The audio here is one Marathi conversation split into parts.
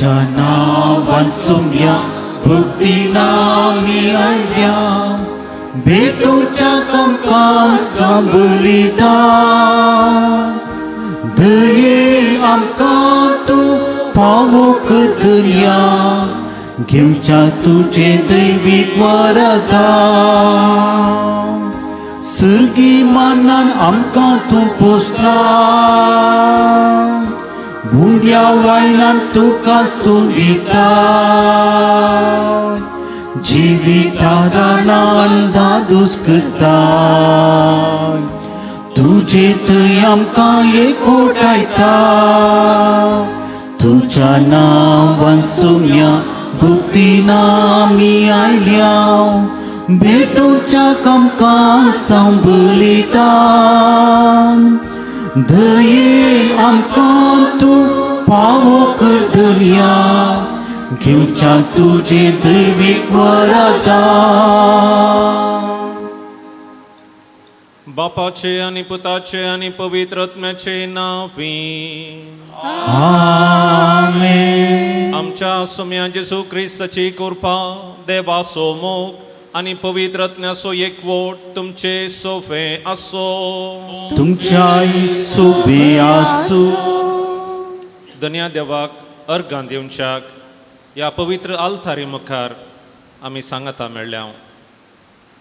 नावान सोम्या भक्ती नामी आयल्या भेटूच्या आमकां सांबलिदान दयेन आमकां तूं फावो करतल्या घेवच्या तुजें दैवीक वरदान सर्गी मानान आमकां तूं पोसला भुंड्या वायलान तुकाच तूं दिता जिवितादानान दादूस करता तुजे थंय आमकां एकवटायता तुज्या नांवान सोम्या भक्तीन आमी आयल्या भेटूच्या आमकां सांबलिदान दयेन आमकां तूं फावो करतल्या घेवच्या तुजें दैवीक वरदान बापाचे आनी पुताचे आनी पवित्र आत्म्याचे नांवी आमेन. आमच्या सोम्या जेजू क्रिस्ताची कृपा देवाचो मोग आनी पवित्र आत्म्याचो एकवट तुमचे सोफे आसो तुमच्याय सोबे आसूं. धन्या देवाक अर्गां दिवच्याक ह्या पवित्र आल्तारी मुखार आमी सांगता मेळ्ळ्या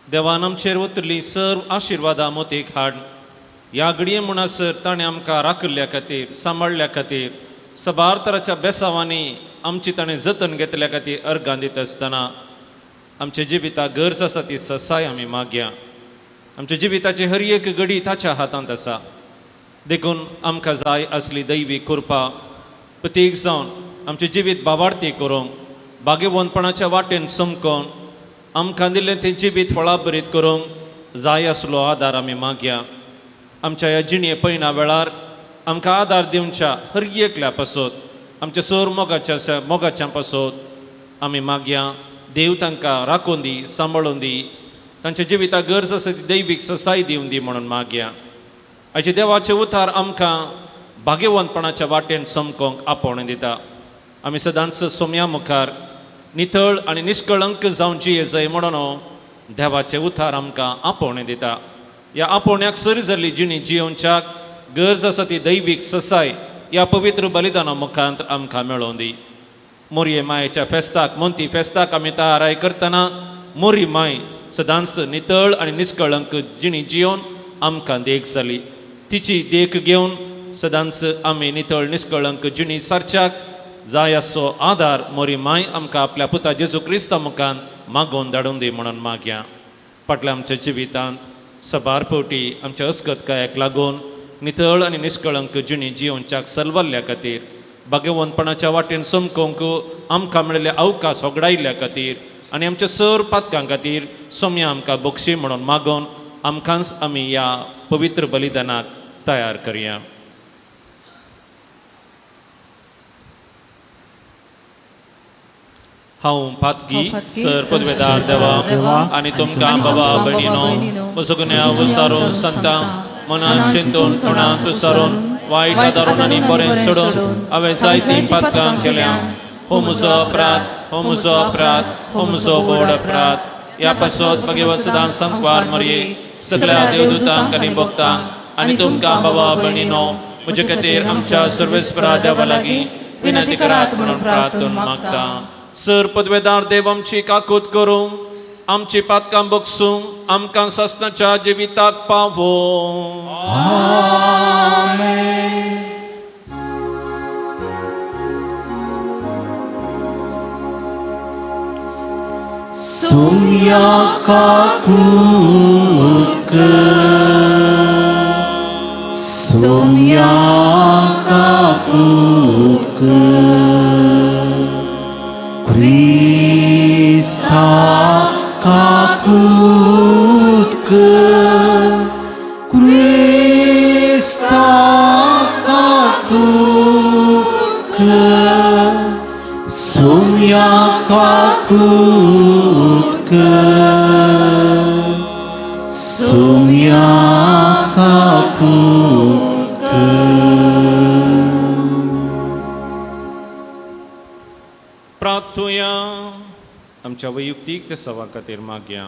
देवान आमचेर उतरली सर्व आशिर्वादा मोतीक हाड ह्या घडये म्हणसर ताणें आमकां राखल्या खातीर सांबाळल्या खातीर सबार तराच्या बेसांवांनी आमची ताणें जतन घेतल्या खातीर अर्गां दिता आसतना आमच्या जिविताक गरज आसा ती ससाय आमी मागया. आमच्या जिविताची हर एक घडी ताच्या हातांत आसा देखून आमकां जाय आसली दैवी कृपा प्रत्येक जावन आमचें जिवीत बाबार्थी करूंक भाग्यवंतपणाच्या वाटेन समकोन आमकां दिल्लें तें जिवीत फळाबरीत करूंक जाय आसलो आदार आमी मागया. आमच्या ह्या जिणे पयना वेळार आमकां आदार दिवच्या हर एकल्या पासत आमच्या सर मोगाच्या पासत आमी मागया देव तांकां राखून दी सांबाळून दी तांच्या जिविताक गरज आसा ती दैवीक ससाय दिवन दी म्हणून मागया. हाचे देवाचे उतार आमकां भाग्यवंतपणाच्या वाटेन समकोंक आपोवणें दिता. आमी सदांच सोम्या मुखार नितळ आनी निश्कळंक जावन जिये जाय म्हणून देवाचे उतार आमकां आपोवणें दिता. ह्या आपोवण्याक सरी जाल्ली जिणी जियोवच्याक गरज आसा ती दैवीक ससाय ह्या पवित्र बलिदाना मुखांत आमकां मेळोवन दी. मोरये मायेच्या फेस्ताक मोंती फेस्ताक आमी तयाराय करतना मोरी माय सदांच नितळ आनी निश्कळंक जिणी जियोवन आमकां देख जाली. तिची देख घेवन सदांच आमी नितळ निश्कळंक जिणी सारच्याक जाय असो आदार मोरी माय आमकां आपल्या पुता जेजू क्रिस्ता मुखांत मागोवन धाडून दी म्हणून मागया. फाटल्या आमच्या जिवितांत सबार फावटी आमच्या अस्कतकायाक लागून नितळ आनी निश्कळंक जिणी जियोवच्याक सलवल्ल्या खातीर भाग्यवंतपणाच्या वाटेन समकोंक आमकां मेळिल्ले अवकाश वगडायिल्ल्या खातीर आनी आमच्या सर पातकां खातीर सोम्या आमकां बक्षी म्हणून मागोवन आमकांच आमी ह्या पवित्र बलिदानाक तयार करया. हांव पातकी सर पदवेदार देवा आनी तुमकां बाबा भयणीनो सगळ्या विचारून सांगता मनान चिंतून तोंडांत विचारून वायट आदारून आनी बरें सोडून हांवें जायतीं पातकां केल्या. हो म्हजो अपराध हो म्हजो अपराध हो म्हजो बोड अपराध. ह्या पासत भगवंत सदां सांकवार मरये सगळ्या देवदूतांक आनी भक्तांक आनी तुमकां बाबा भयणीनो म्हजे खातीर आमच्या सर्वेस्परा देवा लागीं विनंती करात म्हणून प्रार्थना मागता. सर पदवेदार देव आमची काकूत करूं आमची पातकां बगसूं आमकां ससनाच्या जिविताक पावो. सोम्या काकूत सोम्या काकूत क्रिस्ता काकूत क्रिस्ता काकूत सोम्या काकूत सोम्या काकूत. आमच्या वैयक्तीक ते सवा खातीर मागया.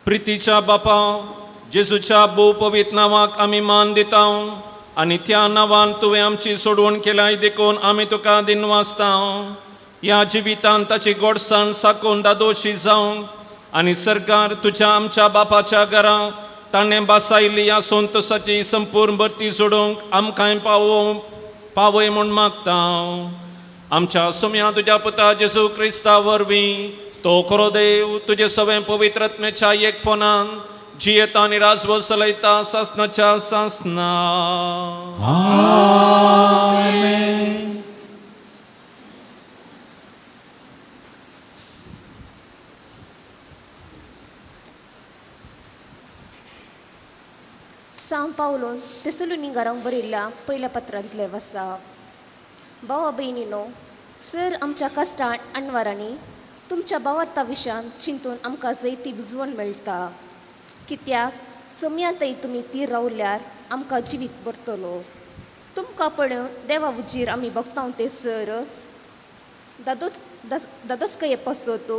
प्रितीच्या बापा जेजूच्या भोव पवित्र नांवाक आमी मान दिता आनी त्या नांवान तुवें आमची सोडवण केल्याय देखून आमी तुका दिनवासता. ह्या जिवितांत ताची गोडसाण साकून दादोशी जावंक आनी सरकार तुज्या आमच्या बापाच्या घरा ताणें बासायली ह्या संतोसाची संपूर्ण भरती जोडूंक आमकांय पावय म्हूण मागता. आमच्या सुम्या तुज्या पुता जेजू क्रिस्ता वरवीं तो खरो देव तुजे सगळे पवित्रत्मेच्या एकपणान जियेता आनी राजवट चलयता सासनाच्या सासना. आमेन. सांव पावलोन तेसलोनिकांक बरयल्ल्या पहिल्या पत्रांतले वसा. भावा भयणीनो, सर आमच्या कश्टां आडवारांनी तुमच्या भावार्था विशयान चिंतून आमकां जैती बुजवण मेळटा. कित्याक समयांतय तुमी ती रावल्यार आमकां जिवीत भरतलो. तुमकां पळोवन देवा उजीर आमी भोगतांव ते सर दादोसकये पसत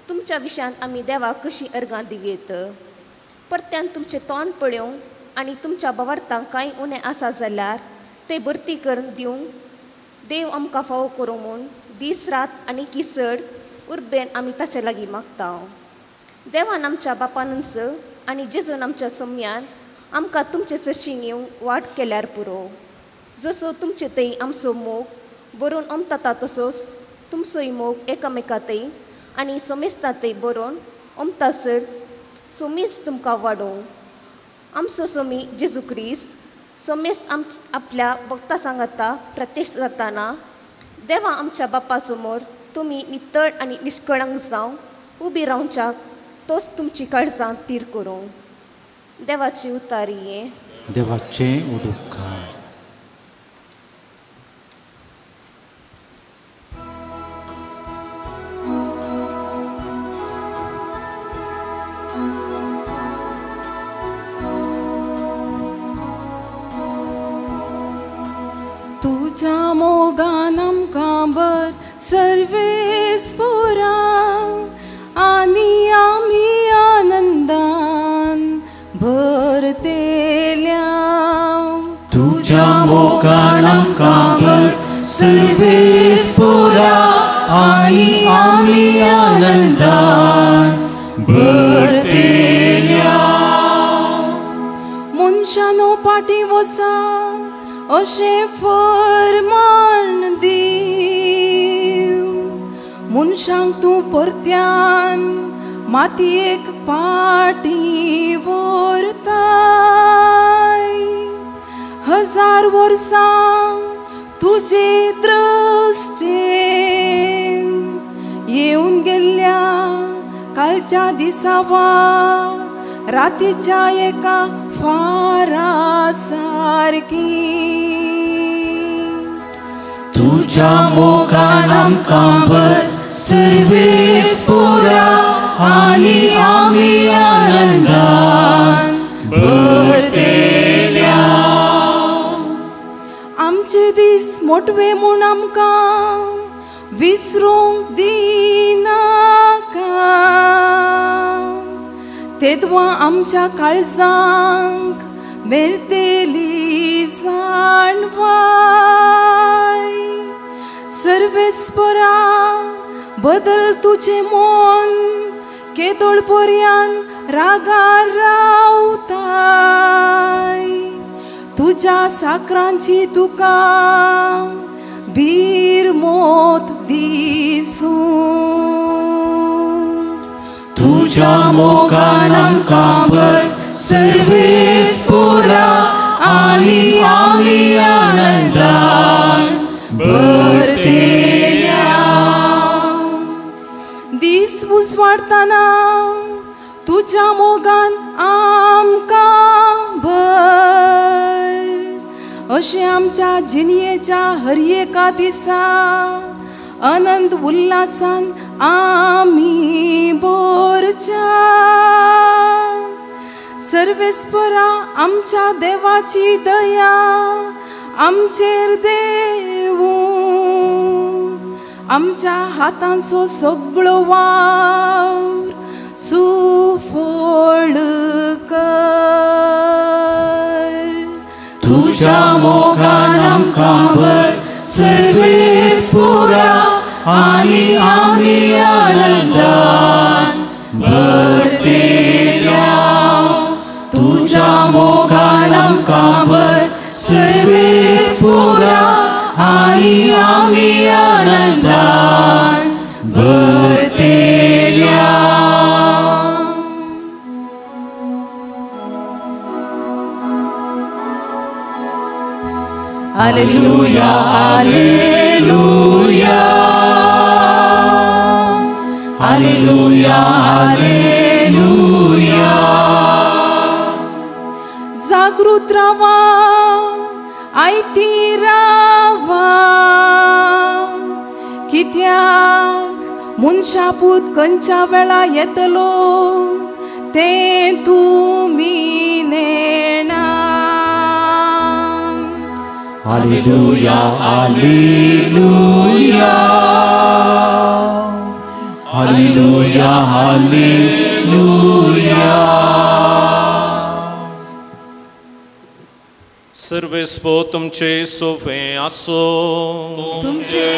तुमच्या विशयान आमी देवाक कशी अर्गां दिवेत. परत्यान तुमचें तोंड पळोवंक आनी तुमच्या भावार्थांक कांय उणें आसा जाल्यार तें भरती करून दिवंक देव आमकां फावो करूं म्हूण दीस रात आनी किसड उर्बेन आमी ताचे लागीं मागता. देवान आमच्या बापानच आनी जेजून आमच्या सम्यान आमकां तुमचे सरशीं येवंक वाट केल्यार पुरो. जसो तुमचे थंय आमचो मोग बरोवन ओमता तसोच तुमचोय मोग एकामेकांतय आनी समेस्तांतय बरोवन ओमतासर सोमीच तुमकां वाडोवं. आमचो सोमी जेजू क्रिस्त समेस्त आपल्या भक्ता सांगाता प्रत्यक्ष जाताना देवा आमच्या बापा समोर तुमी नितळ आनी निश्कळंक जावं उबी रावच्याक तोच तुमची काळजां तीर करूं. देवाची उतारी देवाचे उदुपकार. तुझ्या मोगान आमकां बर सर्वेस्परा आनी आमी आनंदान भरतेल्या. तुझ्या मोगान आमकां बर सर्वेस्परा आनी आमी आनंदान भरतेल्या. मनशानो पाटी वसा अशें फर्मान दीव. मनशांक तूं परत्यान मातयेक पाटी व्हरताय. 1000 वर्सां तुजे दृश्टेन येवन गेल्ल्या कालच्या दिसावा रातीच्या एका फारा सारकी. तुझ्या मोगान आमकां बर सर्वेस्परा आनी आमी आनंदान भरतेल्या. आमचे दीस मोटवे म्हूण आमकां विसरूंक दिनाका. तेदवां आमच्या काळजांक मेळटेली जाणवाय. सर्वेस्परा बदल तुजें मन केदोळ पर्यान रागार रावताय. तुज्या साकरांची तुका बीर मोत दिसूं. तुझ्या मोगान आमकां बर सर्वेस्परा आनी आमी आनंदान भरतेल्या. दीस उजवाडताना तुज्या मोगान आमकां भर. अशें आमच्या जिणयेच्या हर एका दिसा आनंद उल्हासान आमी भरच्या. सर्वेस्परा आमच्या देवाची दया आमचेर देवू आमच्या हातांचो सगळो वावर सुफळ कर. तुझ्या मोगान आमकां भर सर्वेस्पुरा आनी आमी आनंदान भरतेल्या. तुझ्या मोगान आमकां भर सर्वेस्पुरा आनी आमी आनंदान भरतेल्या. Hallelujah hallelujah hallelujah hallelujah. जागृत रावा आयती रावा कित्याक मनशापूत खंयच्या वेळा येतलो ते तुमी नेणा. Hallelujah hallelujah hallelujah hallelujah. सर्वेस्पो तुमचे सोफे आसो. तुमचे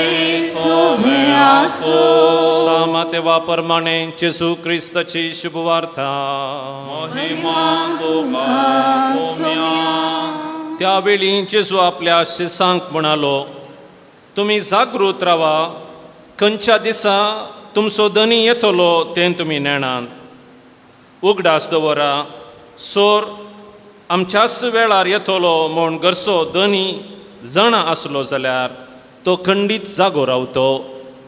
सोबे आसो. सामाते वाप्रमाणे जेजू क्रिस्ताची शुभवार्ता. महिमा त्यावेळी जेजू आपल्या शिसांक म्हणालो, तुम्ही जागृत रावा, खंयच्या दिसा तुमचो धनी येतलो तें तुमी नेणात. उगडास दवरा, सोर आमच्याच वेळार येतलो म्हूण घरचो धनी जाणा आसलो जाल्यार तो खंडीत जागो रावतो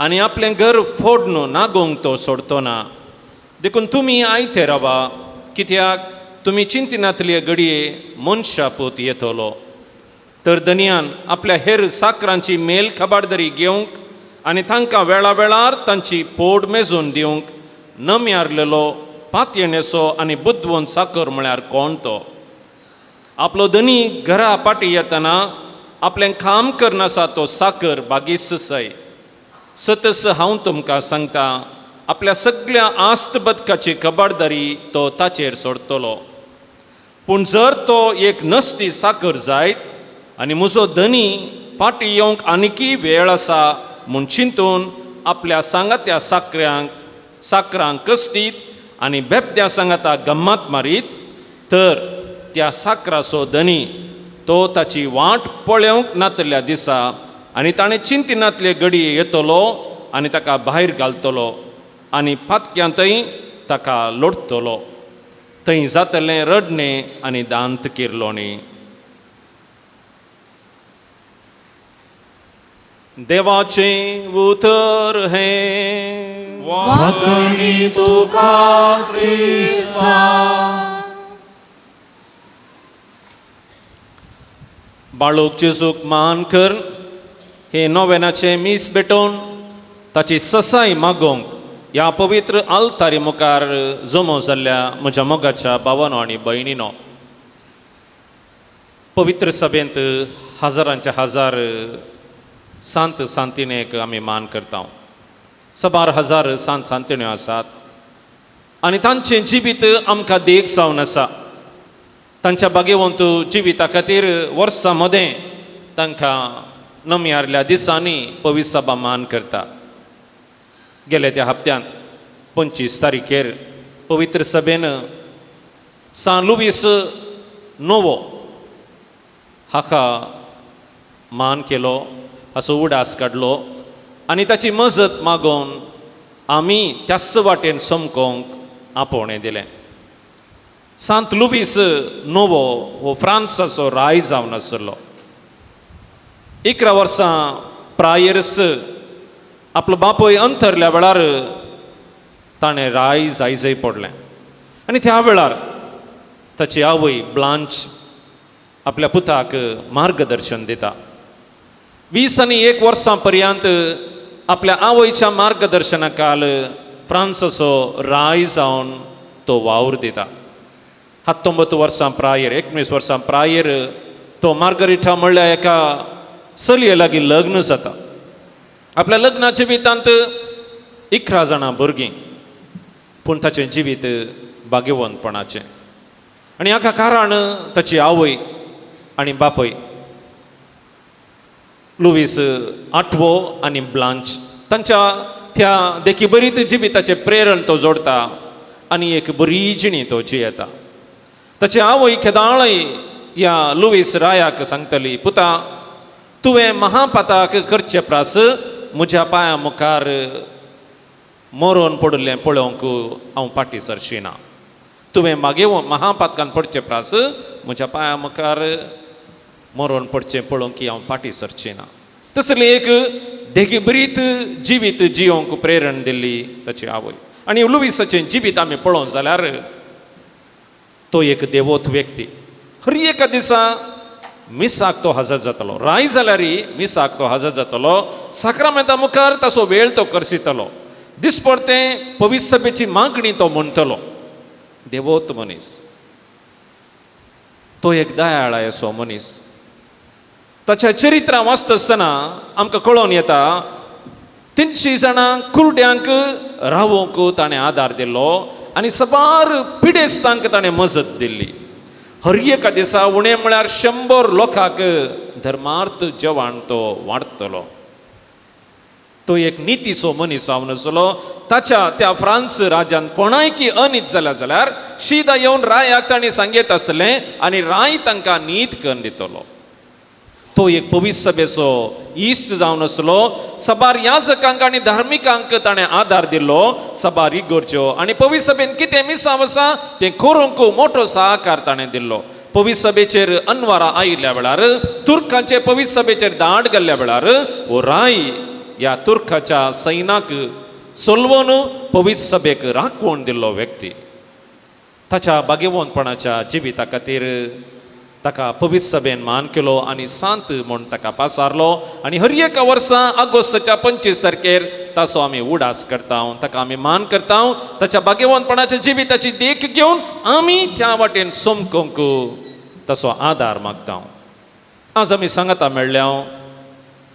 आनी आपलें घर फोडून नागोंक तो सोडतो ना. देखून तुमी आयते रावा, कित्याक तुमी चिंतिनातले घडये मनशापूत येतलो. तर धनयान आपल्या हेर साकरांची मेल खबारदारी घेवंक आनी तांकां वेळा वेळार तांची पोड मेजून दिवंक नम्यारलेलो पातयेणेचो आनी बुद्धवंत साकर म्हळ्यार कोण तो. आपलो धनी घरा पाटी येतना आपलें काम करनासा तो साकर बागीस सय. सतस हांव तुमकां सांगता, आपल्या सगळ्या आस्त बदकाची खबरदारी तो ताचेर सोडतलो. पूण जर तो एक नसती साकर जायत आनी म्हजो धनी पाटी येवंक आनिकी वेळ आसा म्हूण चिंतून आपल्या सांगात्या साकरांक कसतीत आनी बेबद्या सांगाता गम्मत मारीत, तर त्या साकराचो धनी तो ताची वाट पळोवंक नातल्या दिसा आनी ताणें चिंतिनातले घडये येतलो आनी ताका भायर घालतलो आनी फातक्यांतय ताका लोटतलो. थंय जातलें रडणें आनी दांत किर्लोणी. देवाचें उतर हें वाकणी तुका क्रिस्ता. बाळूक जेजूक मान कर. हे नोवेनाचें मीस भेटोवन ताची ससाय मागोवंक ह्या पवित्र आल्तारी मुखार जमो जाल्ल्या म्हज्या मोगाच्या भावानो आनी भयणीनो, पवित्र सभेंत हजारांचे हजार सांत सांतिणेक आमी मान करता. सबार हजार सांत सांतिण्यो आसात आनी तांचें जिवीत आमकां देख जावन आसा. तांच्या भाग्यवंत जिविता खातीर वर्सां मदें तांकां नम्यारल्या दिसांनी पवित्र सभा मान करता. गेल्या त्या हप्त्यांत 25 तारीखेर पवित्र सभेन सान लुईस नोवो हाका मान केलो, हाचो उडास काडलो आनी ताची मजत मागोवन आमी त्याच वाटेन समकोवंक आपोवणें दिलें. सांत लुईस नोवो हो फ्रांसाचो राय जावन आसलो. 11 वर्सां प्रायर्स आपलो बापूय अंतरल्या वेळार ताणें राय जायजय पडलें आनी त्या वेळार ताची आवय ब्लांच आपल्या पुताक मार्गदर्शन दिता. 21 वर्सां पर्यंत आपल्या आवयच्या मार्गदर्शना खाल फ्रांसाचो राय जावन तो वावर दिता. 19 वर्सां प्रायर 19 वर्सां प्रायर तो मार्गरिटा म्हणल्या एका चलये लागीं लग्न जाता. आपल्या लग्नाच्या जिवितांत 11 जाणां भुरगीं, पूण ताचें जिवीत भाग्यवंतपणाचें. आनी हाका कारण ताची आवय आनी बापय लुईस आठवो आनी ब्लांच. तांच्या त्या देखी बरीत जिविताचें प्रेरण तो जोडटा आनी एक बरी जिणी तो जियेता. ताची आवय केदाळय ह्या लुईस रायाक सांगतली, पुता तुवें महापाताक करचें प्रास म्हज्या पांया मुखार मरोवन पडलें पळोवंक हांव फाटीं सरचिना. तुवें मागे महापातकान पडचें प्रास म्हज्या पांया मुखार मरोवन पडचें पळोवंक हांव फाटीं सरचिना. तसली एक देगीबरीत जिवीत जियोंक प्रेरण दिल्ली ताची आवय. आनी लुईसाचें जिवीत आमी पळोवंक जाल्यार तो एक देवोत व्यक्ती. हर एका दिसा मिसाक तो हजर जातलो, राय जाल्यारय मिसाक तो हजर जातलो, साक्रामेंता मुखार ताचो वेळ तो करसितलो, दिसपरतें पवित्र सभेची मागणी तो म्हणटलो. देवोत मनीस, तो एक दयाळायसो मनीस. ताच्या चरित्रां वाचता आसतना आमकां कळोवन येता 300 जाणां कुरड्यांक रावोंक ताणें आदार दिल्लो आनी सबार पिडेस्तांक ताणें मजत दिल्ली. हर एका दिसा उणें म्हळ्यार 100 लोकांक धर्मार्थ जेवण तो वाडटलो. तो एक नितीचो मनीस जावन आसलो. ताच्या त्या फ्रांस राज्यान कोणायकी अनीत जाल्यार शिदा येवन रायाक ताणें सांगीत आसलें आनी राय तांकां नीत करून दितलो. तो एक पवित्र सभेचो इश्ट जावन आसलो. सबार याजकांक आनी धार्मिकांक ताणें आदार दिल्लो, सबार इगोर्ज्यो आनी पवित्र सभेन कितें मिसांव आसा तें करूंक मोठो सहकार ताणें दिल्लो. पवित्र सभेचेर अनवरां आयिल्ल्या वेळार, तुर्कांचे पवित्र सभेचेर दाड गेल्ल्या वेळार हो राय ह्या तुर्काच्या सैनाक सोलवून पवित्र सभेक राखवण दिल्लो व्यक्ती. ताच्या भाग्यवंतपणाच्या जिविता खातीर ताका पवित्र सभेन मान केलो आनी सांत म्हूण ताका पासारलो. आनी हर एका वर्सा ऑगस्टाच्या 25 तारखेर ताचो आमी उडास करता, ताका आमी मान करता. ताच्या भाग्यवंतपणाच्या जिविताची देख घेवन आमी त्या वाटेन सोमकोंक ताचो आदार मागता. आज आमी सांगता मेळ्ळ्या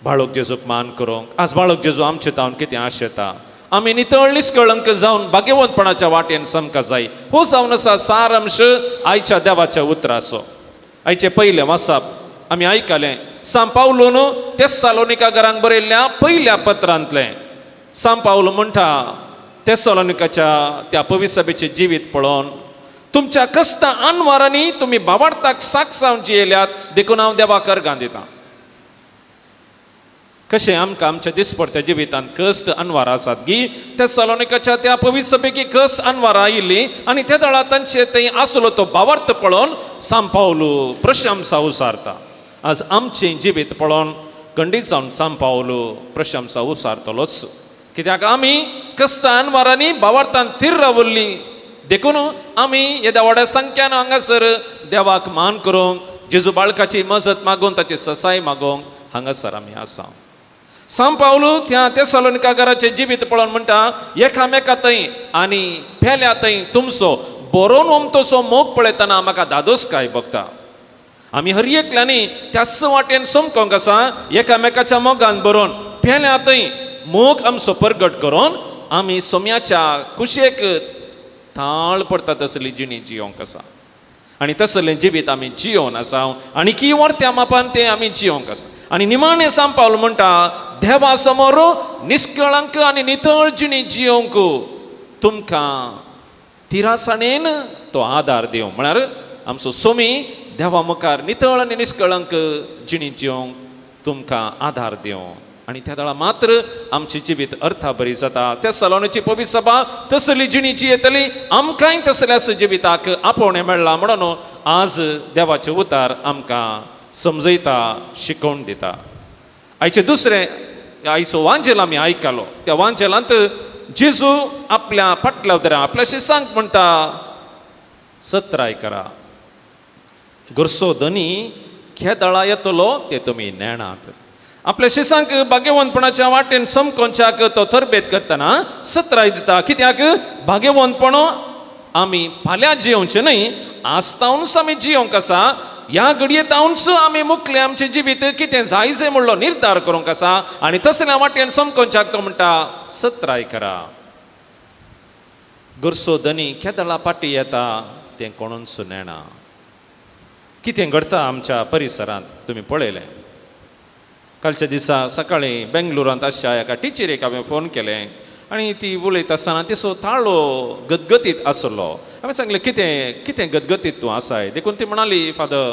बाळूक जेजूक मान करूंक. आज बाळूक जेजू आमचे तावन कितें आशेता. आमी नितळ निश्कळंक जावन भाग्यवंतपणाच्या वाटेन समका जाय. हो जावन आसा सारांश आयच्या देवाच्या उतराचो. आयचे पयले वाचप आमी आयकलें सांत पावलोन तेस्सालोनिका घरांक बरयल्ल्या पयल्या पत्रांतलें. सांत पावलो म्हणटा तेस्सालोनिकाच्या त्या पवित्र सभेचें जिवीत पळोवन, तुमच्या कश्टां आनवारांनी तुमी भावार्थाक साक्षांव जियेल्यात देखून हांव देवाक अर्गां दितां. कशें आमकां आमच्या दिसपरत्या जिवितांत कश्ट अनवारां आसात गी, तेस्सालोनिकाच्या त्या पवित्र सभेकी कश्ट अनवारां आयिल्लीं आनी त्या दळा तांचे थंय आसलो तो भावार्थ पळोवन सांत पावलो प्रशंसा उसारता. आज आमचें जिवीत पळोवन खंडीत जावन सांत पावलो प्रशंसा उसारतलोच. कित्याक आमी कश्ट अनवारांनी भावार्थान थीर रावल्लीं देखून आमी येद्या व्हड्या संख्यान हांगासर देवाक मान करूंक, जेजू बाळकाची मजत मागून ताची ससाय मागोवंक हांगासर आमी आसा. सांत पावलो त्या तेस्सालोनिका घराचें जिवीत पळोवन म्हणटा, एकामेका थंय आनी फेल्या थंय तुमचो बरोवन ओमतोसो मोग पळयतना म्हाका धादोसकाय भोगता. आमी हर एकल्यांनी त्याच वाटेन सोमकोंक आसा. एकामेकाच्या मोगान बरोवन फेल्या थंय मोग आमचो परगट करून आमी सोम्याच्या कुशेक थाळ पडटा तसली जिणी जियोंक आसा. आनी तसलें जिवीत आमी जियोन आसा आनी की त्या मापान तें आमी जियोंक आसा. आनी निमाणें सांत पावलो म्हणटा, देवा समोर निश्कळंक आनी नितळ जिणी जियोंक तुमकां तिरासाणेन तो आदार दिवं. म्हळ्यार आमचो सोमी देवा मुखार नितळ आनी निश्कळंक जिणी जियोंक तुमकां आदार दिवं. आनी त्या वेळा मात्र आमची जिवीत अर्था बरी जाता. तेस्सालोनिची पवित्र सभा तसली जिणी जियेतली, आमकांय तसल्याच जिविताक आपोवणें मेळ्ळां म्हणून आज देवाचे उतार आमकां समजयता, शिकोवन दिता. आयचे दुसरें आयचो वांजेल आमी आयकलो. त्या वांजेलांत जेजू आपल्या फाटल्या उतरां आपल्या शिसांक म्हणटा, सत्राय करा, गुरसो धनी खेदळा येतलो ते तुमी नेणात. आपल्या शिसांक भाग्यवंतपणाच्या वाटेन समकोवच्याक तो तरबेत करतना सत्राय दिता. कित्याक भाग्यवंतपणो आमी फाल्यां जियोवचें न्हय, आस्तावनूच आमी जियोंक आसा. ह्या घडयेंतावनच आमी मुखलें आमचें जिवीत कितें जायचें म्हणलो निर्धार करूंक आसा. आनी तसल्या वाटेन समकोवच्याक तो म्हणटा सत्राय करा. गुरसो धनी केदळा पाटी येता तें कोणूच नेना. कितें घडटा आमच्या परिसरांत तुमी पळयलें. कालच्या दिसा सकाळीं बेंगलुरांत आसच्या एका टिचरीक हांवें फोन केलें आनी ती उलयता आसतना तिचो ताळो गदगदीत आसलो. हांवें सांगलें कितें कितें गदगदीत तूं आसाय. देखून ती म्हणाली फादर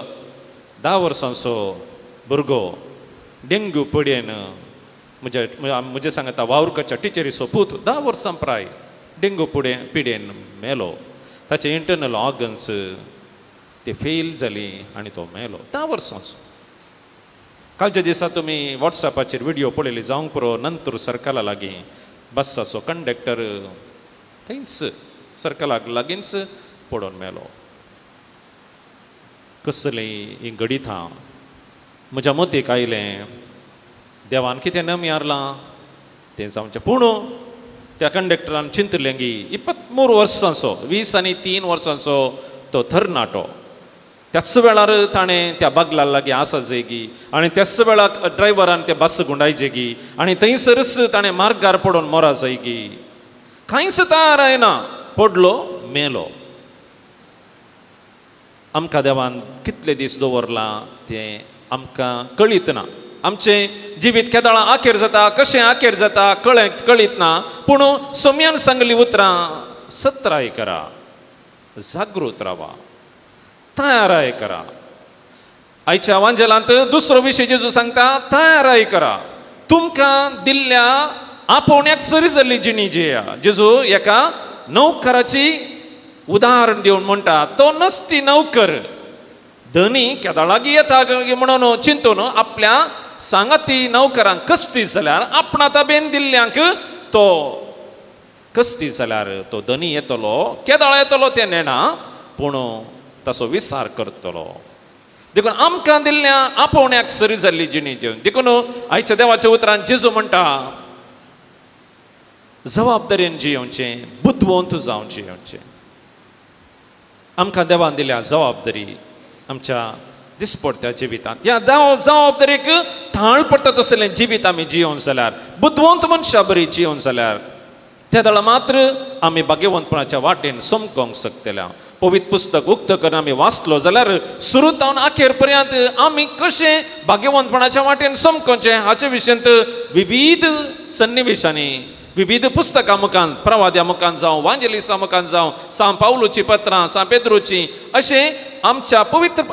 10 वर्सांचो भुरगो डेंग्यू पिडेन म्हजे सांगता वावरकरच्या टिचरीचो पूत 10 वर्सां प्राय डेंग्यू पिडेन मेलो. ताचे इंटरनल ऑर्गन्स ते फेल जाली आनी तो मेलो 10 वर्सांचो. कालच्या दिसा तुमी वॉट्सॅपाचेर व्हिडिओ पळयली जावंक पुरो. नंतर सर्कला लागीं बसाचो कंडक्टर थंयच सर्कलाक लागींच पडून मेलो. कसली ही घडीतां म्हज्या मतीक आयलें देवान कितें नमियारलां तें जावचें. पूण त्या कंडक्टरान चिंतलें की 23 वर्सांचो 20 आनी 3 वर्सांचो तो तरणाटो. त्याच वेळार ताणें त्या बागला लागीं आसा जेगी आनी त्याच वेळाक ड्रायव्हरान ते बस गुंडायजेगी आनी थंयसरच ताणें मार्गार पडून मोरा जायगी. कांयच तयार जायना, पडलो मेलो. आमकां देवान कितले दीस दवरलां तें आमकां कळीत ना. आमचें जिवीत केदाळां आखेर जाता, कशें आखेर जाता कळीत ना. पूण सोम्यान सांगली उतरां सत्राय करा, जागृत रावा, तयाराय करा. आयच्या वांजेलांत दुसरो विशय जेजू सांगता तयाराय करा. तुमकां दिल्ल्या आपोवण्याक सरी जाल्ली जिणी जिया. जेजू एका नौकराची उदाहरण दिवन म्हणटा तो नसती नौकर धनी केदाळागी येता म्हणून चिंतून आपल्या सांगाती नौकरांक कसती जाल्यार आपणा ताबेन दिल्ल्यांक तो कसती जाल्यार तो धनी येतलो केदाळ येतलो तें नेना पूण तसो विचार करतलो. देखून आमकां दिल्ल्या आपोवण्याक सरी जाल्ली जिणी जेवन देखून आयच्या देवाच्या उतरान जेजू म्हणटा जबाबदारेन जियोवचें, बुद्दवंत जावन जियोवचें. आमकां देवान दिल्या जबाबदारी आमच्या दिसपडत्या जिवितांत ह्या जबाबदारेक थाळ पडटा तसलें जिवीत आमी जियोवन जाल्यार बुद्दवंत मनशा बरी जियोवन जाल्यार त्या दळा मात्र आमी भाग्यवंतपणाच्या वाटेन समकोंक शकतल्या. पवित्र पुस्तक उक्त करून आमी वाचलो जाल्यार सुरूतावन आखेर पर्यंत आमी कशें भाग्यवंतपणाच्या वाटेन समकोवचें हाचे विशयांत विविध सन्निवेशांनी विविध पुस्तकां मुखान प्रवाद्या मुखान जावं वांजेलिसा मुखान जावं सान पावलोची पत्रां सान पेद्रोची अशें आमच्या पवित्र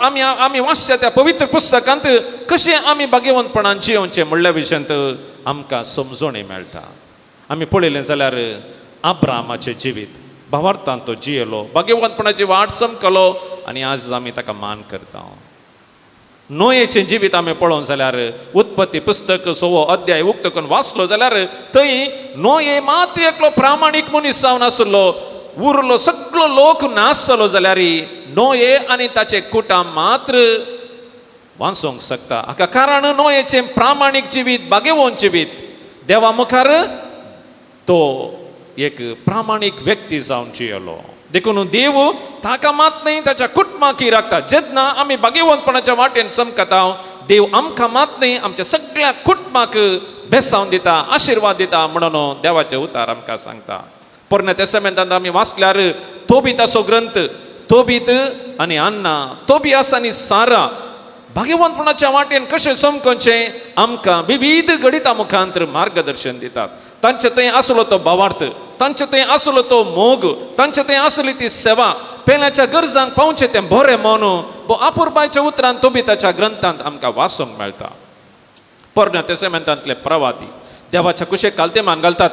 आमी वाचच्या त्या पवित्र पुस्तकांत कशें आमी भाग्यवंतपणान जियोवचें म्हणल्या विशयांत आमकां समजोणी मेळटा. आमी पळयलें जाल्यार अब्रामाचें जिवीत भावार्थान तो जियेलो भाग्यवंतपणाची वाट समकलो आनी आज आमी ताका मान करता. नोयेचें जिवीत आमी पळोवंक जाल्यार उत्पत्ती पुस्तक 6 अध्याय उक्त करून वाचलो जाल्यार थंय नोये मात्र एकलो प्रामाणीक मनीस जावन आसलो. उरलो सगळो लोक नाश जालो जाल्यार नोये आनी ताचे कुटुंब मात्र वाचूंक शकता. हाका कारण नोयेचें प्रामाणीक जिवीत भाग्यवंत जिवीत देवा मुखार तो एक प्रामाणीक व्यक्ती जावन जियेलो. देखून देव ताका मात न्ही ताच्या कुटुंबाक राखता. जेन्ना आमी भाग्यवंतपणाच्या वाटेन चमकता देव आमकां मात न्ही आमच्या सगळ्या कुटुंबाक बेसावन दिता आशिर्वाद दिता म्हणून देवाचे उतार आमकां सांगता. पोरण्या तेस्तामेंतांत आमी वाचल्यार तोबिताचो ग्रंथ तोबीत आनी अन्ना तोबियास आनी सारा भाग्यवंतपणाच्या वाटेन कशें चमकोवचें आमकां विविध गणिता मुखांतर मार्गदर्शन दितात. तांचे थंय आसलो तो भावार्थ तांचे थंय आसलो तो मोग तांचे थंय आसली ती सेवा पेल्याच्या गरजांक पावचें तें बरें म्हणून आपुरबायच्या उतरान तोबिताच्या ग्रंथांत आमकां वाचूंक मेळटा. पोरण्या तेस्तामेंतांतले प्रवादी देवाच्या कुशेक काल्तेमान घालतात.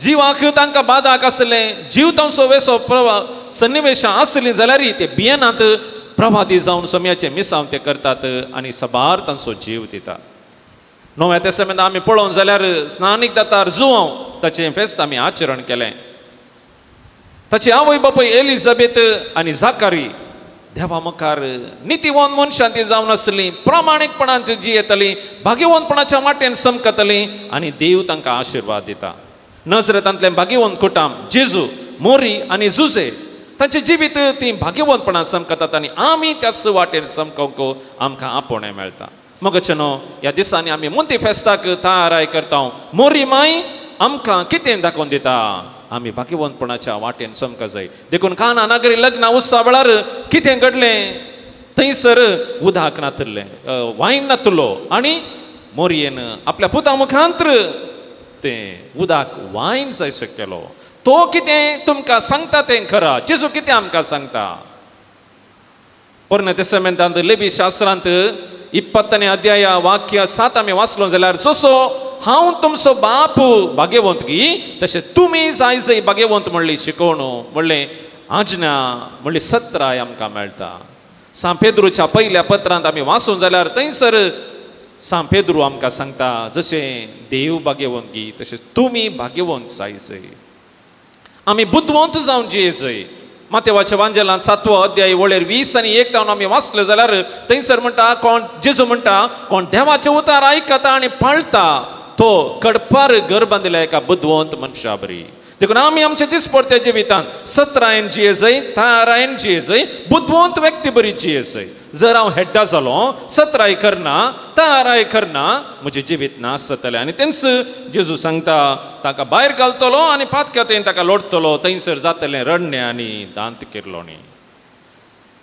जिवाक तांकां बादाक आसलें जीव तांचो वेसो सन्निवेशां आसलीं जाल्यार ते बियेनांत प्रवादी जावन सोम्याचें मिसांव ते करतात आनी सबार तांचो जीव दितात. नव्या तेस्तामेंत आमी पळोवंक जाल्यार स्नानीक दातार जुवांव ताचें फेस्त आमी आचरण केलें. ताची आवय बापूय एलिझाबेथ आनी जाकारी देवा मुखार नितीवंत मनशां ती जावन आसलीं प्रामाणीकपणान जियेतलीं भाग्यवंतपणाच्या वाटेन चमकतलीं आनी देव तांकां आशिर्वाद दिता. नजरेतांतलें भाग्यवंत कुटुंब जेजू मोरी आनी जुजे तांचे जिवीत ती भाग्यवंतपणां समकतात आनी आमी त्याच वाटेन समकोंक आमकां आपोवणें मेळटा. मगचनो ह्या दिसांनी आमी मुंती फेस्ताक तयाराय करता. मोरी माय आमकां कितें दाखोवन दिता? आमी भाग्यवंतपणाच्या वाटेन समका जाय. देखून काना नागरी लग्ना उत्सवा वेळार कितें घडलें? थंयसर उदक नातल्लें, वायन नातलो आनी मोरयेन आपल्या पुता मुखांतर तें उदक वायन जायसो केलो. तो कितें तुमकां सांगता तें खरा. जेजू कितें आमकां सांगता? पोरण्या तेस्तामेंतांत लेवी शास्त्रांत 20 अध्याय वाक्य 7 आमी वाचलो जाल्यार जसो हांव तुमचो बाप भाग्यवंतगी तशें तुमी जाय भाग्यवंत म्हणली शिकवण म्हणलें आज्ञा म्हणली सत्राय आमकां मेळटा. सा पेद्रूच्या पयल्या पत्रांत आमी वाचून जाल्यार थंयसर सा पेद्रू आमकां सांगता जशें देव भाग्यवंतगी तशें तुमी भाग्यवंत जाय. आमी बुद्धवंत जावन जियेचय. मातेवाच्या वांजेलांत 7 अध्याय वळेर 20 आनी 1 आमी वाचले जाल्यार थंयसर म्हणटा कोण जेजू म्हणटा कोण देवाचे उतार आयकता आनी पाळटा तो कडपार घर बांदिल्ल्या एका बुद्धवंत मनशा बरी. देखून आमी आमच्या दिसपडत्या जिवितांत सत्रायेन जियेचय, तारायेन जियेचय, बुद्धवंत व्यक्ती बरी जियेचय. जर हांव हेड्डा जालो, सत्राय करना, ताराय करना, म्हजें जिवीत नास जातलें. आनी तेंच जेजू सांगता ताका भायर घालतलो आनी पातक्यातेन ताका लोटतलो. थंयसर जातलें रडणें आनी दांत किरलोणी.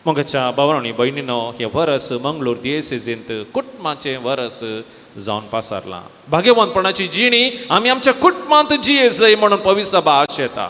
मोगाच्या भावांनी भयणीनो, हें वरस मंगळूर दियेसेजींत कुटुंबाचें वरस जावन पासारलां. भाग्यवंतपणाची जिणी आमी आमच्या कुटुंबांत जियेचय म्हणून पवित्र सभा आशेता.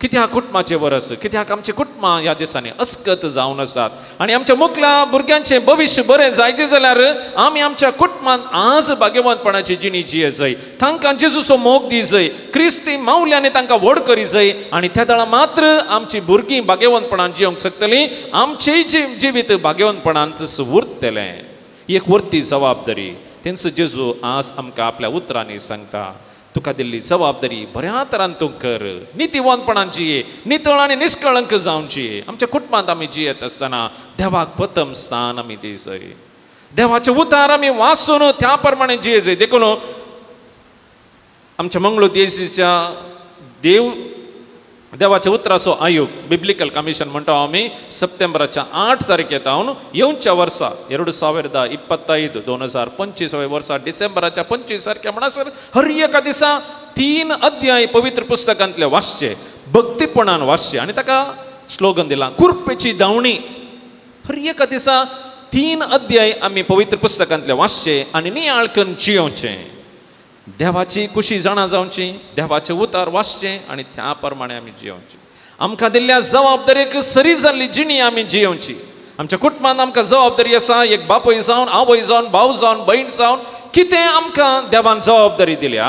कित्याक कुटुंबाचें वरस? कित्याक आमचें कुटुंबां ह्या दिसांनी अस्कत जावन आसात आनी आमच्या मुखल्या भुरग्यांचें भविश्य बरें जायचें जाल्यार आमी आमच्या कुटुंबांत आज भाग्यवंतपणाची जिणी जियेचय. तांकां जेजूचो मोग दिजय, क्रिस्ती मावल्यांनी तांकां व्हड करीजय आनी त्या दळा मात्र आमची भुरगीं भाग्यवंतपणान जियोंक शकतलीं. आमचेय जिवीत भाग्यवंतपणांत उरतलें. ही एक व्हरती जबाबदारी. तेंच जेजू आज आमकां आपल्या उतरांनी सांगता तुका दिल्ली जबाबदारी बऱ्या तरान तूं कर. नितीवंतपणान जिये, नितळ आनी निश्कळंक जावन जिये. आमच्या कुटुंबांत आमी जियेत आसतना देवाक प्रथम स्थान आमी दिसय. देवाचे उतार आमी वाचून त्या प्रमाणे जियेचय. देखून आमच्या मंगळूर देशीच्या देवाच्या उतराचो आयोग बिब्लिकल कमिशन म्हणटा आमी सप्टेंबराच्या 8 तारखेतावन येवच्या वर्सा 2025 2025 वर्सा डिसेंबराच्या 25 तारखे म्हणसर हर एका दिसा 3 अध्याय पवित्र पुस्तकांतले वाचचे, भक्तीपणान वाचचे. आनी ताका स्लोगन दिला कुरपेची दावणी. हर एका दिसा 3 अध्याय आमी पवित्र पुस्तकांतले वाचचे आनी नियाळकन जियोवचें. देवाची खुशी जाणा जावची, देवाचे उतार वाचचे आनी त्या प्रमाणे आमी जियोवची. आमकां दिल्ल्या जबाबदारेक सरी जाल्ली जिणी आमी जियोवची. आमच्या कुटुंबांत आमकां जबाबदारी आसा. एक बापूय जावन, आवय जावन, भाव जावन, भयण जावन कितें आमकां देवान जबाबदारी दिल्या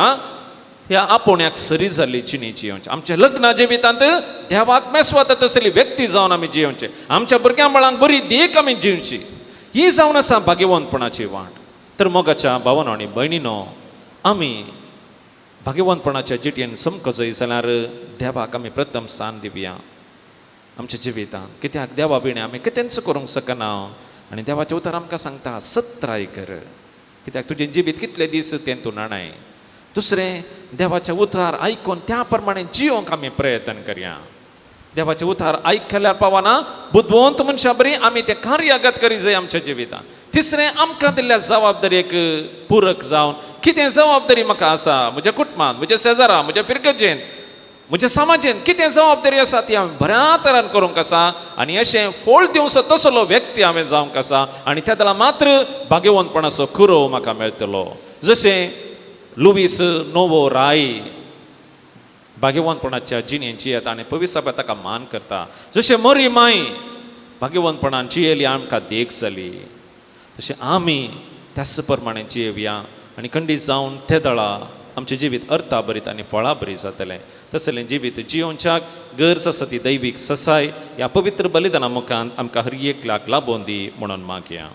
ह्या आपोवण्याक सरी जाल्ली जिणी जियोवची. आमच्या लग्ना जिवितांत देवाक मेस्वता तसली व्यक्ती जावन आमी जियोवचे. आमच्या भुरग्यां बाळांक बरी देख आमी जिवची. ही जावन आसा भाग्यवंतपणाची वाट. तर मोगाच्या भावांनो आनी भयणीनो, आमी भाग्यवंतपणाच्या जिटयेन समको जाय जाल्यार देवाक आमी प्रथम स्थान दिवया आमच्या जिवितांत. कित्याक देवा बिणे आमी कितेंच करूंक शकना. आनी देवाचें उतर आमकां सांगता सत्राय कर. कित्याक तुजें जिवीत कितले दीस तें तूं नाणाय. दुसरें, देवाचें उतार आयकून त्या प्रमाणे जियोंक आमी प्रयत्न करया. देवाचें उतार आयकल्यार पावना, बुद्धवंत मनशा बरी आमी तें कार्यागत करी जाय आमच्या जिवितांत. तिसरें, आमकां दिल्ल्या जबाबदारेक पूरक जावन कितें जबाबदारी म्हाका आसा म्हज्या कुटुंबांत, म्हज्या शेजारा, म्हज्या फिरकजेन, म्हज्या समाजेन कितें जबाबदारी आसा ती हांवें बऱ्या तरान करूंक आसा. आनी अशें फोळ दिवचो तसलो व्यक्ती हांवें जावंक आसा. आनी त्या दळा मात्र भाग्यवंतपणाचो खुरो म्हाका मेळटलो. जशें लुईस नोवो राय भाग्यवंतपणाच्या जिणेची येता आनी पवित्र सभा ताका मान करता. जशें मरी माय भाग्यवंतपणान जियेली आमकां देख जाली, तशें आमी त्याच प्रमाणे जियेवया आनी खंडीत जावन ते दळा आमचें जिवीत अर्था भरीत आनी फळां बरी जातलें. तसलें जिवीत जियोवच्याक गरज आसा ती दैवीक ससाय ह्या पवित्र बलिदाना मुखांत आमकां हर एकल्याक लाबोवन दी म्हणून मागया.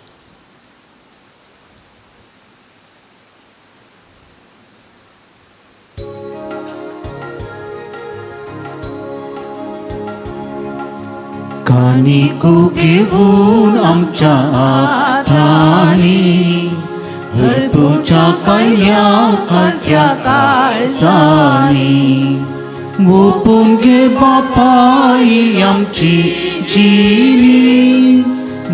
कानिकू घेऊन आमच्या हातांनी हरतूच्या कायल्या खात्या काळजांनी ओपून घे बापा ही आमची जिणी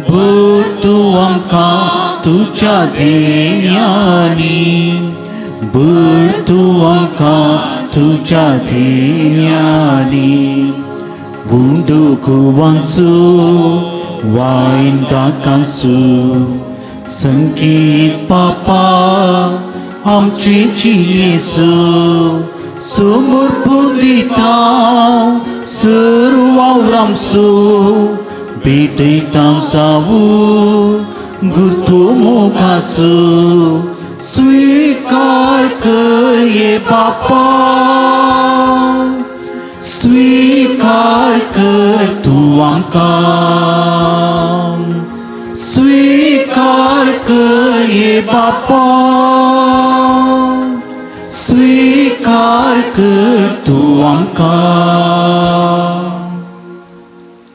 भर तूं आमकां तुज्या देण्यानी भर तूं आमकां तुज्या देण्यानी वुंडूक वांसू वायन दाकांसू संगीत बापा आमचे येसू समोर पुंदिता सर्व वावरामसू भेटयतां जावू गुर्तू मोगासू स्वीकार कर ये बापा स्वीकार कर तूं आमकां स्वीकार कर ये बापा स्वीकार कर तूं आमकां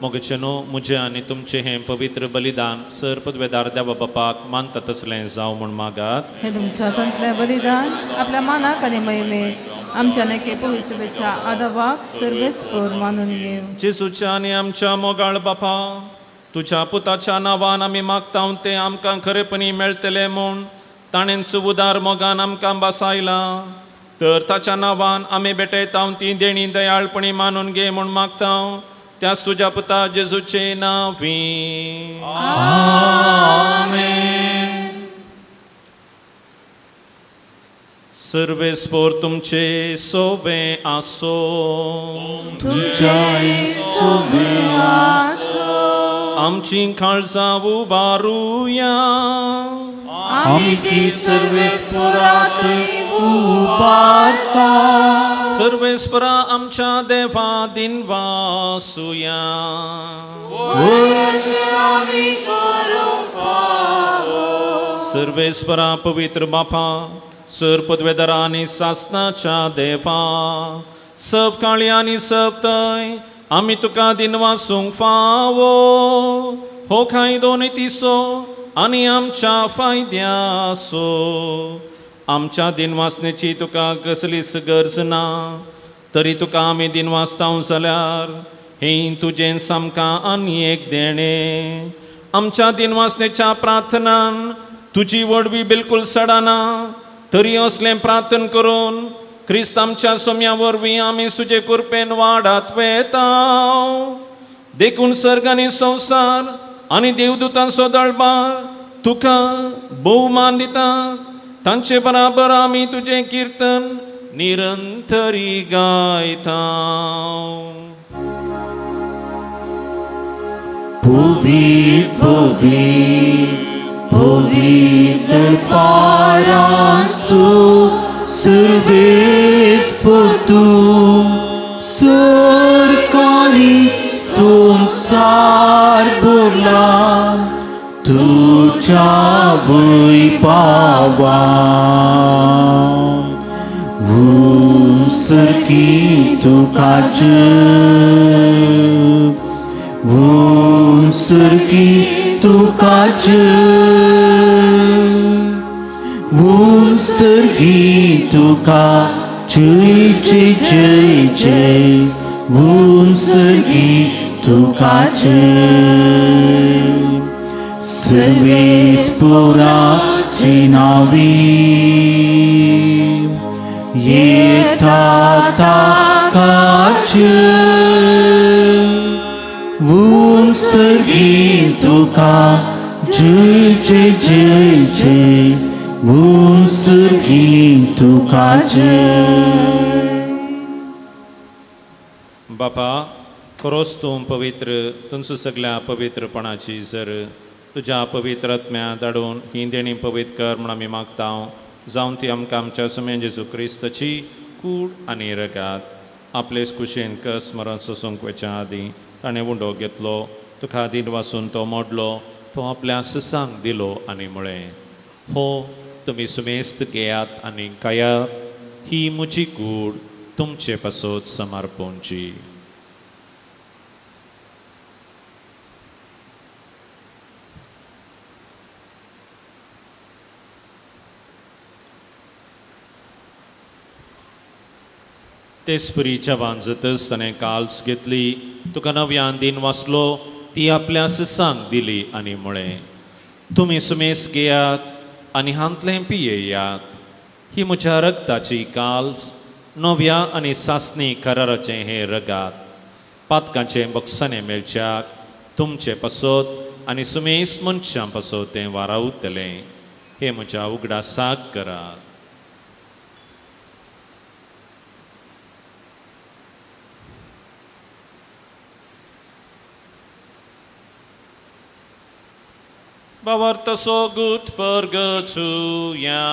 मोगचेनो मुझे आनी तुमचे हे पवित्र बलिदान सर पदवेदार देवा बापाक मानता तसलें जावं म्हूण मागात. हे तुमच्या हातांतलें बलिदान आपल्या मानाक आनी महिमेक आमच्या नेके पवित्रच्या आदवाक सर्वेस्पर मानून घेव. जेजूच्या आनी आमच्या मोगाळ बापा तुज्या पुताच्या नांवान आमी मागता ते आमकां खरेपणी मेळटले म्हूण ताणें सुबुदार मोगान आमकां बसायला. तर ताच्या नांवान आमी भेटयता ती देणी दयाळपणी मानून घे म्हूण मागता त्याच तुज्या पुता जेजूचे नांवी. सर्वेस्पोर तुमचे सोवे आसो. आमची काळजां उबारुया. आमी ती सर्वेस्परात उबारता. सर्वेस्परा आमच्या देवा दिनवासुया. सर्वेस्परा पवित्र बापा सर पदवेदारा आनी सासनाच्या देवा सब काळी आनी सब तय आमी तुका दिनवासूंक फावो. हो खाय दोन तिसो आनी आमच्या फायद्यासो. आमच्या दिनवासनेची तुका कसलीच गरज ना तरी तुका आमी दिनवासताव जाल्यार हे तुजें सामकां आनी एक देणें. आमच्या दिनवासनेच्या प्रार्थनान तुजी वडवी बिलकुल सडना तरी असलें प्रार्थन करून क्रिस्त आमच्या सोम्या वरवीं आमी तुजे कृपेन वाडत वेता. देखून सर्ग आनी संवसार आनी देवदूतांचो दळबार तुका भोवमान दितात. तांचे बराबर आमी तुजें किर्तन निरंतरी गायता. पवित्र पवित्र पवित्र पारासु सर्वेस्पर तूं सरकारी संसार भरला तुझ्या वैभवा. सर्की तुका सर्की तुका सर्गी तुका जय जय जय जय सर्गी तुका सर्वेस्पराचे नावी येता ताकाच सर्गी तुका जय जय जय जय सर्गी तुका बापा खरोच तूं पवित्र तुमचो सगळ्या पवित्रपणाची जर तुज्या पवित्र आत्म्या धाडून ही देणी पवित्र कर म्हूण आमी मागता. जावन ती आमकां आमच्या समेन जेजू क्रिस्ताची कूड आनी रगात आपलेच कुशेन कस स्मरण सोसूंक वेच्या आदीं ताणें उंडो घेतलो तुका आदीन वाचून तो मोडलो तो आपल्या ससांक दिलो आनी म्हळें हो तुमी सुमेस्त घेयात आनी खायात. ही म्हजी कूड तुमचे पासत समर्पणची. तेच परी जवान जातच ताणें काल्स घेतली, तुका नव्यान दिन वाचलो, ती आपल्या सिसांक दिली आनी म्हळें, तुमी सुमेस घेयात आनी हांतलें पियेयात. ही म्हज्या रगताची काल्स, नव्या आनी सासणी कराराचें हें रगात. पातकांचें बक्षांनी मेळच्याक तुमचें पासत आनी सुमेस मनशां पासत तें वारावतलें. हें म्हज्या उगडासाक करात. Bavarta so gut purgachuya.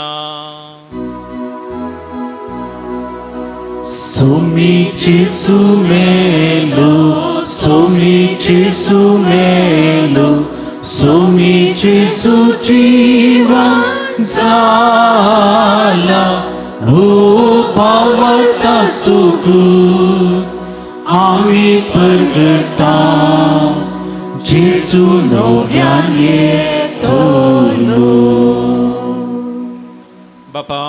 Sumici sumelu, sumici sumelu, sumici suciva zala, bhavarta sugut, ami pergerta, Jesu novian येतलो. बापा,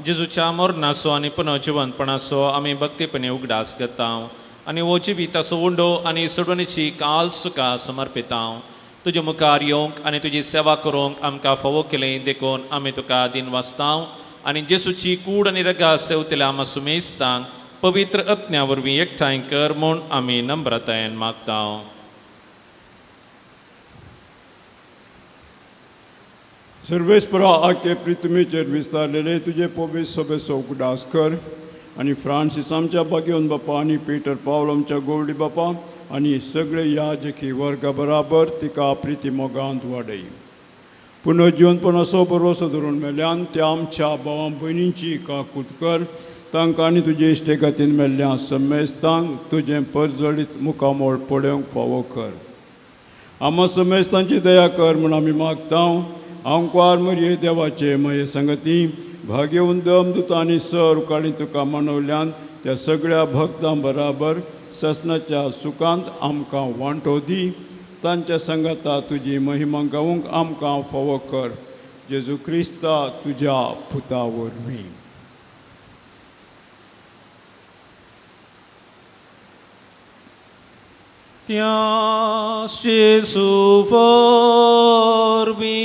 जेजूच्या मरणाचो आनी पुनर्जिवंतपणाचो आमी भक्तीपणे उगडास करता आनी हो जिविताचो उंडो आनी सोडवणेची काल सुका समर्पिता. तुजे मुखार येवंक आनी तुजी सेवा करूंक आमकां फावो केलें देखून आमी तुका दिन वाचता आनी जेजूची कूड आनी रगा सेवतल्या आम सुमेस्तांक पवित्र आत्म्या वरवीं एकठांय कर म्हूण आमी नम्रतायेन मागता. सर्वेस्परा आखे प्रितमेचेर विस्तारलेले तुजे पवित्र सभेचो उगडास कर आनी फ्रांसीस आमच्या बागेवन बापा आनी पिटर पावल आमच्या गोवडी बापा आनी सगळे याजकी वर्गा बराबर तिका प्रिती मोगांत वाडय. पुनर्जिवंतपणाचो भरवसो धरून मेल्यान त्या आमच्या भावां भयणींची काकूट कर. तांकां आनी तुजे इश्टेगातीन मेल्ल्या समेस्तांक तुजें परजळीत मुखामोळ पळोवंक फावो कर. आमा समेस्तांची दया कर म्हूण आमी मागता. आंकवार मरये देवाचे मये संगती भाग्यवन दमदूत आनी सर उकाळी तुका मनवल्यान त्या सगळ्या भक्तां बराबर ससनाच्या सुखांत आमकां वांटो दी. तांच्या संगता तुजी महिमा गावूंक आमकां फावो कर. जेजू क्रिस्ता तुज्या पुता वरवीं. Tias Jesu forbi,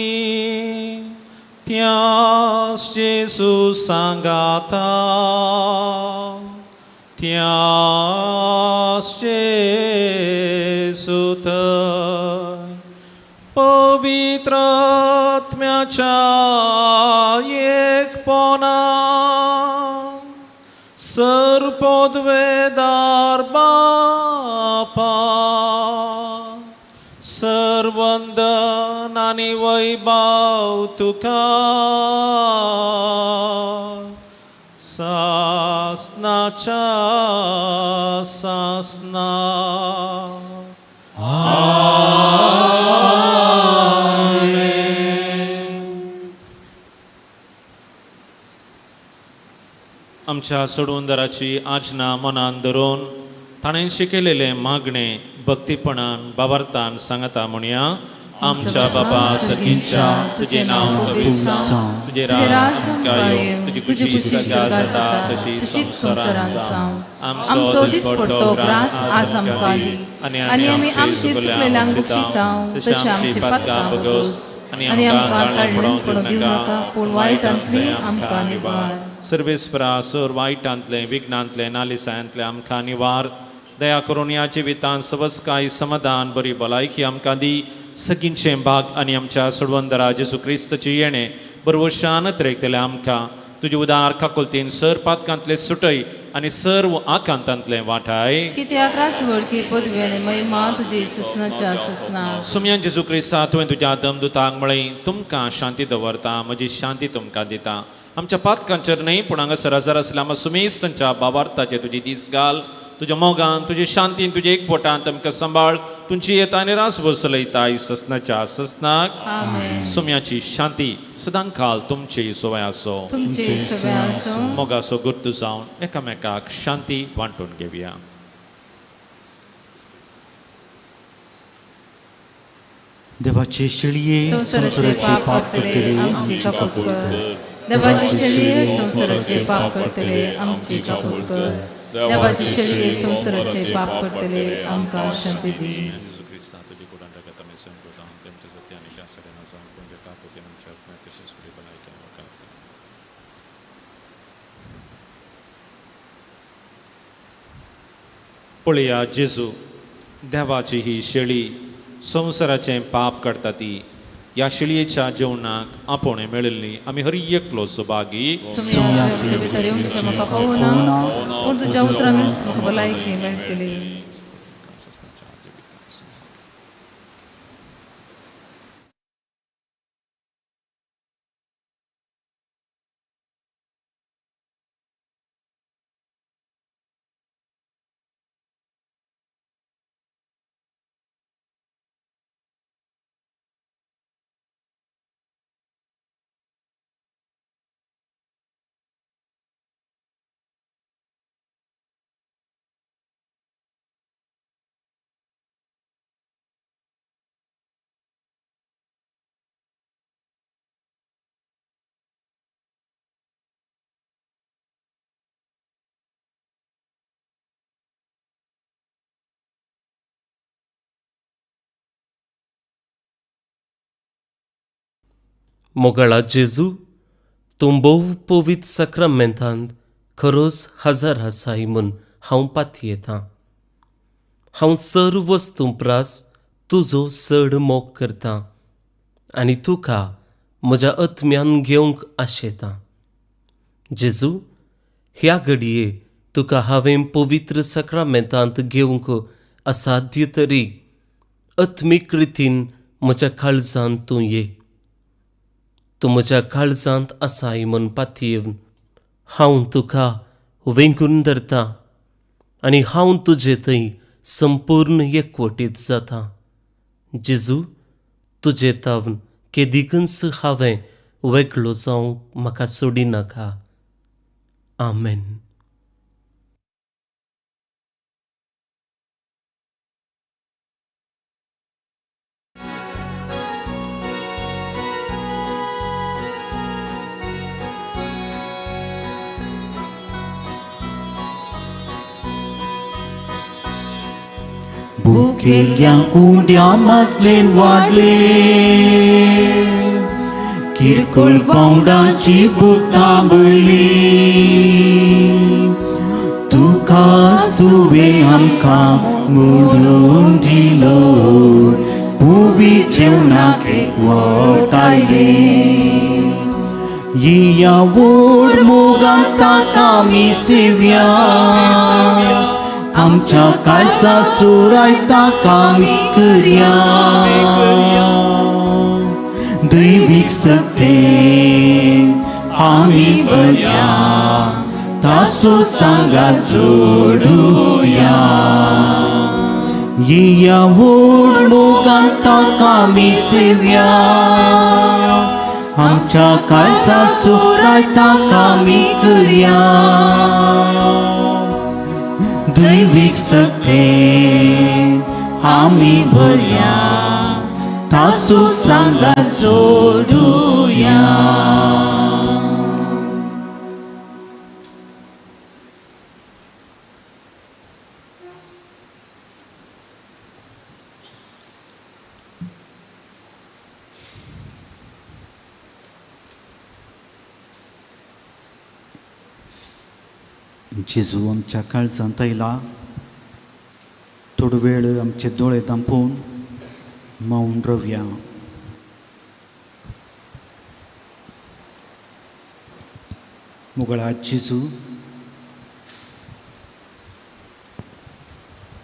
Tias Jesu sangata, Tias Jesu tai, Pavitratmyacha ekpona, Sarpodvedar Bapa, सर्वंदन आणि वैभव तुका सासनाच्या सासना. आमच्या सोडवंदराची आजना मनान धरून ताणें शिकयलेले मागणे भक्तीपणान बाबार्थान सांगता म्हणया. आमच्या बाबा सगळींच्या तुझे नांव कबील जावं, तुझे राज आमकां येवं, तुजी खुशी सदां जाता तशीच संवसारांत जावं. आमचो दिसपडटो ग्रास आज आमकां दी आनी आमी आमची चुकलेल्यांक बक्षिता तशी आमची पातकां बगोस आनी आमकां काळपडोंक दिवं नाका पूण वायटांतली आमकां निवार. सर्वेस्परा सर वायटांतले विघ्नांतले नालिसांतले आमकां निवार. दया करून या जिवितांत सवस्काय समाधान बरी भलायकी आमकां दी. सगळींचे भाग आनी आमच्या सोडवंदरा जेजू क्रिस्ताची येणे बरवशान तरेकतले आमकां तुजे उदार काकुलतीन सर पातकांतले सुटय आनी सर्व आकांतांतले वाटाय. कित्याक रासवडकी पदवी आनी महिमा तुजे ससनाच्या ससना. सुमयान जेजू क्रिस्ता तुवें तुज्या दमदुतांक म्हळें तुमकां शांती दवरता, म्हजी शांती तुमकां दिता. आमच्या पातकांचेर न्हय पूण हांगासर हजर आसल्या आमच्या सुमेस्तांच्या बाबार्थाचे तुजी दीस घाल. तुज्या मोगान तुजे शांतीन तुजे एकवटांत आमकां सांबाळ. तुमची येता आनी रासभर चलयताय ससनाच्या ससनाक. सुम्याची शांती सदां काल तुमचे सोय आसो. मोगाचो गुर्तू जावन एकामेकाक शांती वांटून घेवया. देवाचे शिळये संवसाराचे पाप करतले आमची काकूट कर. देवाची शेळये संसाराचे पाप करतले आमची कापूत कर. देवाची शेळये संसाराचे पाप करतले आमकां शांती दी. जेजू क्रिस्ता तुझी कुडांडा आमी संपता तेमच्या सत्याने त्या सगळ्यांना जाऊन कोणत्या काकुती आमच्या तसेच कुठे भलायकी आमकां पळया जेजू देवाची ही शेळी संवसाराचें पाप करता ती ह्या शेळयेच्या जेवणाक आपोवणे मेळिल्ली आमी हर एकलो सुभागी तुमच्या भितर येवंचे म्हाका पावना पूण तुज्या उतरानच म्हाका भलायकी मेळटली. मोगळा जेजू तूं भोव पवित्र सक्रामेंतांत खरोच हजर आसाय म्हूण हांव पातयेतां. हांव सर्व वस्तू प्रास तुजो चड मोग करतां आनी तुका म्हज्या आत्म्यान घेवंक आशेतां. जेजू ह्या घडये तुका हांवें पवित्र सक्रामेंतांत घेवंक असाध्य तरी आत्मीक रितीन म्हज्या काळजांत तूं ये. तूं म्हज्या काळजांत आसाय म्हूण पातयेवन हांव तुका वेंगून धरतां आनी हांव तुजे थंय संपूर्ण एकवटीत जातां. जेजू तुजे तावन केदिकच हांवें वेगळो जावंक म्हाका सोडिनाका. आमेन. भुकेल्यांक उंड्या मासलेन वाडले किरकोळ पावंडाची बुतां बळली तुकाच तुवें आमकां मोडून दिलो पुवी जेवणाक एकवट आयले या वोड मोगान ताका आमी सेव्या आमच्या काळजाचो रायता आमी करया दैवीक सत्ते आमी भरया ताचो सांगा जोडुया या वोड मोगान ताका आमी सेव्या आमच्या काळजाचो रायता आमी करया दैवीक सत्ते आमी भरया ताचो सांगा जोडुया. जेजू आमच्या काळजांत आयला थोडो वेळ आमचे दोळे धांपून मौन रवया. मुगळा जेजू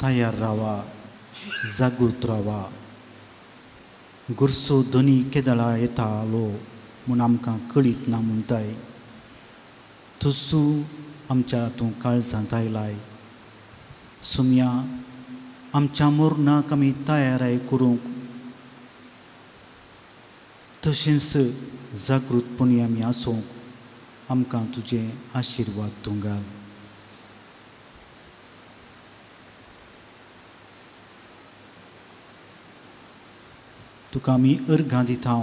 तयार रावा जागृत रावा गुरसो धनी केदळा येतालो म्हूण आमकां कळीत ना म्हणटाय तूं आमच्या हातूंत काळजांत आयलाय सुमया आमच्या मरणाक आमी तयाराय करूंक तशेंच जागृतपणी आमी आसूंक आमकां तुजे आशिर्वाद तूं घाल. तुका आमी अर्घां दिता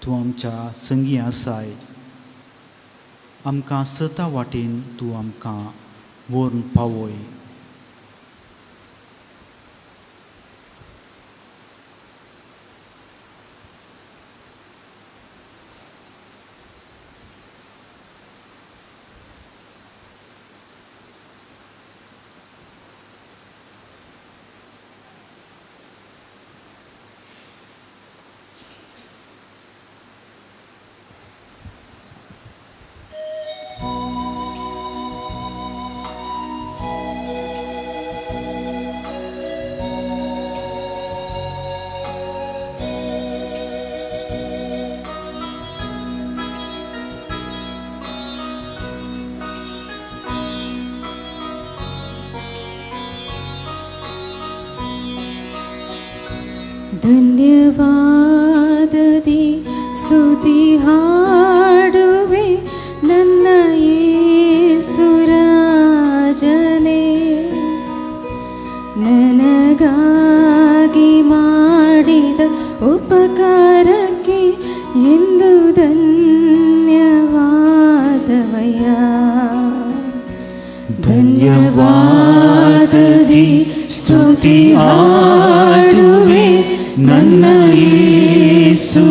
तूं आमच्या संगी आसाय. आमकां सता वाटेन तूं आमकां व्हरून पावय. ಧನ್ಯವಾದದಿ ಸ್ತುತಿ ಹಾಡುವೆ ನನ್ನ ಯೇಸುರಾಜನೇ. ನನಗಾಗಿ ಮಾಡಿದ ಉಪಕಾರಕ್ಕೆ ಎಂದು ಧನ್ಯವಾದವಯ್ಯ. ಧನ್ಯವಾದದಿ ಸ್ತುತಿ ಹಾಡುವೆ ನನ್ನ ಯೇಸುರಾಜನೇ.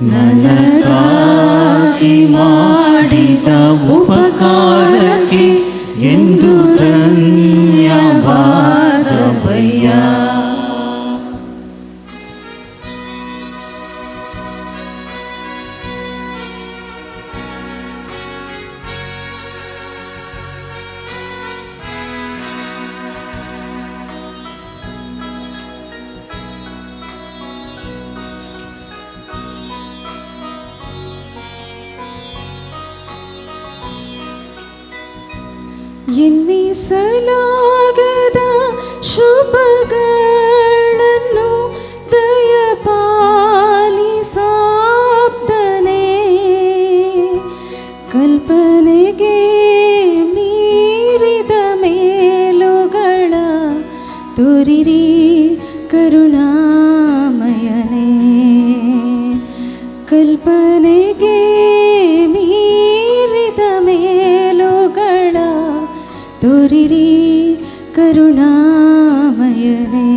ನನಗಾಗಿ ಮಾಡಿದ ಉಪಕಾರಕ್ಕೆ ಎಂದು ಧನ್ಯವಾದವಯ್ಯ. ಎನ್ನಿಸಲಾಗದ ಶುಭಗಳನ್ನು ದಯಪಾಲಿಸಾಬ್ದನೇ. ಕಲ್ಪನೆಗೆ ಮೀರಿದ ಮೇಲುಗಳ ತೋರಿರಿ ಕರುಣಾಮಯನೇ. ಕಲ್ಪನೆಗೆ ಮೀರಿದ ಮೇಲುಗಳ ತೋರಿರಿ ಕರುಣಾಮಯನೇ.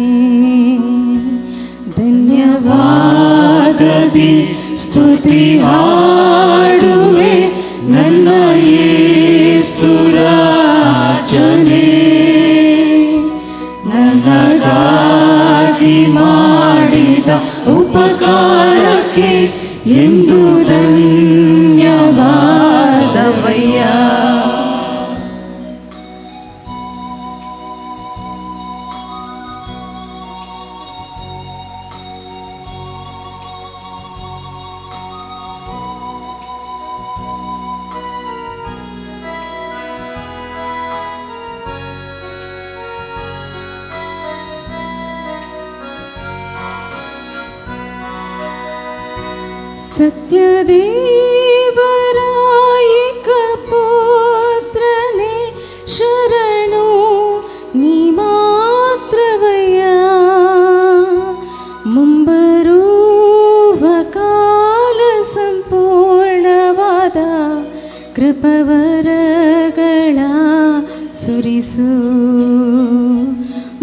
ಧನ್ಯವಾದದಿ ಸ್ತುತಿ ಹಾಡುವೆ ನನ್ನ ಯೇಸುರಾಜನೇ. ನನಗಾಗಿ ಮಾಡಿದ ಉಪಕಾರಕ್ಕೆ ಎಂದು ಧನ್ಯವಾದವಯ್ಯ. ಸತ್ಯದೇವರಾಯಿಕ ಪುತ್ರನೇ ಶರಣು ನೀ ಮಾತ್ರವಯ್ಯ. ಮುಂಬರುವ ಕಾಲ ಸಂಪೂರ್ಣವಾದ ಕೃಪವರಗಳ ಸುರಿಸು.